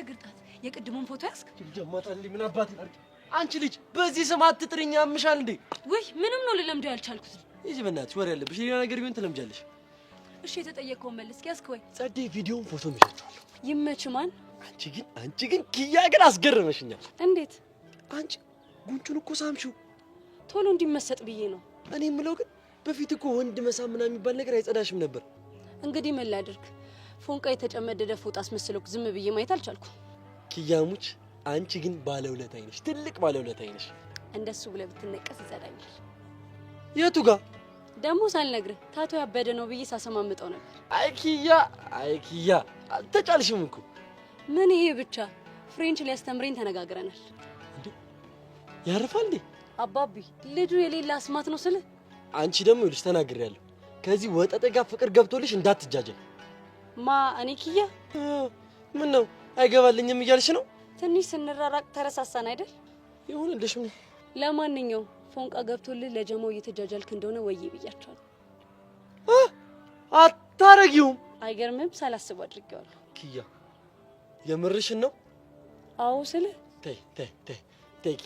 እግርጣት የቅድሙን ፎቶ ያስክ ጀማታሊ ምን አባት አርቂ። አንቺ ልጅ በዚህ ስም አትጥሪኝ፣ ያምሻል እንዴ? ወይ ምንም ነው ልለምደው ያልቻልኩት። ይሄ በእናትሽ ወሬ ያለብሽ ሌላ ነገር ቢሆን ትለምጃለሽ። እሺ የተጠየቀውን መልስ ያስክ ወይ? ጸዴ ቪዲዮውን ፎቶ ይሰጣለሁ። ይመች ማን? አንቺ ግን ኪያ ግን አስገረመሽኛል። እንዴት? አንቺ ጉንጩን እኮ ሳምሽው። ቶሎ እንዲመሰጥ ብዬ ነው። እኔ የምለው ግን በፊት እኮ ወንድ መሳም ምናምን የሚባል ነገር አይጸዳሽም ነበር። እንግዲህ ምን ላድርግ? ፎንቃ የተጨመደደ ፎጣ አስመስለው ዝም ብዬ ማየት አልቻልኩም። ኪያሙች አንቺ ግን ባለውለታዬ ነሽ፣ ትልቅ ባለውለታዬ ነሽ። እንደሱ ብለህ ብትነቀስ ይጸዳኛል። የቱ ጋር ደግሞ ሳልነግርህ ታቶ ያበደ ነው ብዬ ሳሰማምጠው ነበር። አይ ኪያ አልተጫልሽም እኮ። ምን ይሄ ብቻ ፍሬንች ሊያስተምረኝ ተነጋግረናል። እንዴ ያርፋል እንዴ? አባቢ ልጁ የሌላ አስማት ነው ስለ አንቺ ደግሞ ይልሽ ተናግሬያለሁ። ከዚህ ወጠጤ ጋር ፍቅር ገብቶልሽ እንዳትጃጀል። ማ እኔ ኪያ ምን ነው አይገባልኝም እያልሽ ነው? ትንሽ ስንራራቅ ተረሳሳን አይደል? ይሁንልሽ። ምን ለማንኛውም ፎንቃ ገብቶልህ ለጀማው እየተጃጃልክ እንደሆነ ወይ ብያቸዋለሁ። አታረጊውም? አይገርምም? ሳላስብ አድርጌዋለሁ። ኪያ የምርሽን ነው? አዎ ስለ ተይ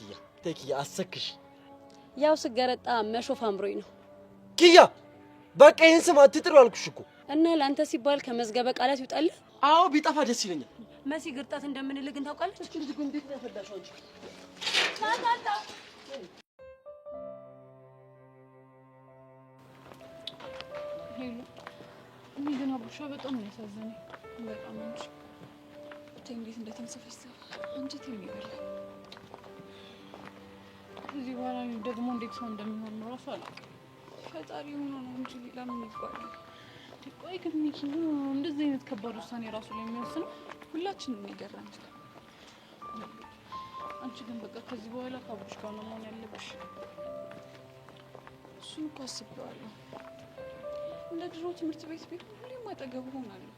ኪያ አሰክሽ። ያው ስገረጣ መሾፍ አምሮኝ ነው። ኪያ በቃ ይሄን ስም አትጥሩ አልኩሽ እኮ። እና ለአንተ ሲባል ከመዝገበ ቃላት ይውጣልህ። አዎ ቢጠፋ ደስ ይለኛል። መሲ ግርጣት እንደምንልህ ግን ታውቃለች። እስኪ ልጅ ግን እንዴት ነው ያፈዳሽው አንቺ? ሄሎ እኔ ግን አቡሻ በጣም ነው ያሳዘነኝ። በጣም እንጂ እንዴት እንደተንሰፈሰፈ አንቺ ትይኝ ይበላል። እንዴት ሰው እንደሚሆን ነው ራሱ አላውቅም። ፈጣሪ ሆኖ ነው እንጂ ሌላ ምን ይባላል? ቆይ ግን ሚኪ እንደዚህ አይነት ከባድ ውሳኔ ራሱ ላይ የሚወስነው ሁላችንም ይገርም ይችላል። አንቺ ግን በቃ ከዚህ በኋላ ከአቡሽ ጋር ነው መሆን ያለብሽ። እሱን እኮ አስቤዋለሁ። እንደ ድሮ ትምህርት ቤት ቤት ሁሌም አጠገቡ ሆናለሁ።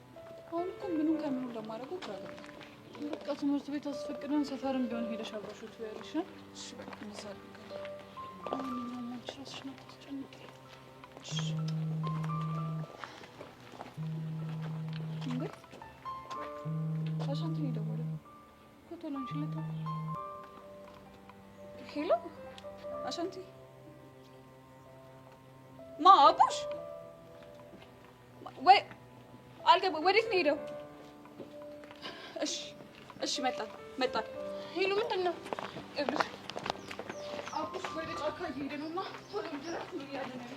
አሁን እኮ ምኑን ከምኑ እንደማደርገው ግራ ገባኝ። በቃ ትምህርት ቤት አስፈቅደን ሰፈርም ቢሆን ሄደሽ አብረሽው ትበያለሽ። እሺ በቃ እንደዛ አድርጋለሁ። ማንኛውም አንቺ ራስሽን አታስጨንቂ። እንዴ አሻንቲ ነው የደወለው እኮ ቶሎ አንቺለታ። ሄሎ አሻንቲ ማ አቡሽ ወይ አልገባ ወዴት ነው ሄደው? እሺ እሺ መጣ። ሄሎ ምንድን ነው? አቡሽ ወደ ጫካ እየሄደ ነውና ቶሎ ድረስ ነው ያለ ነው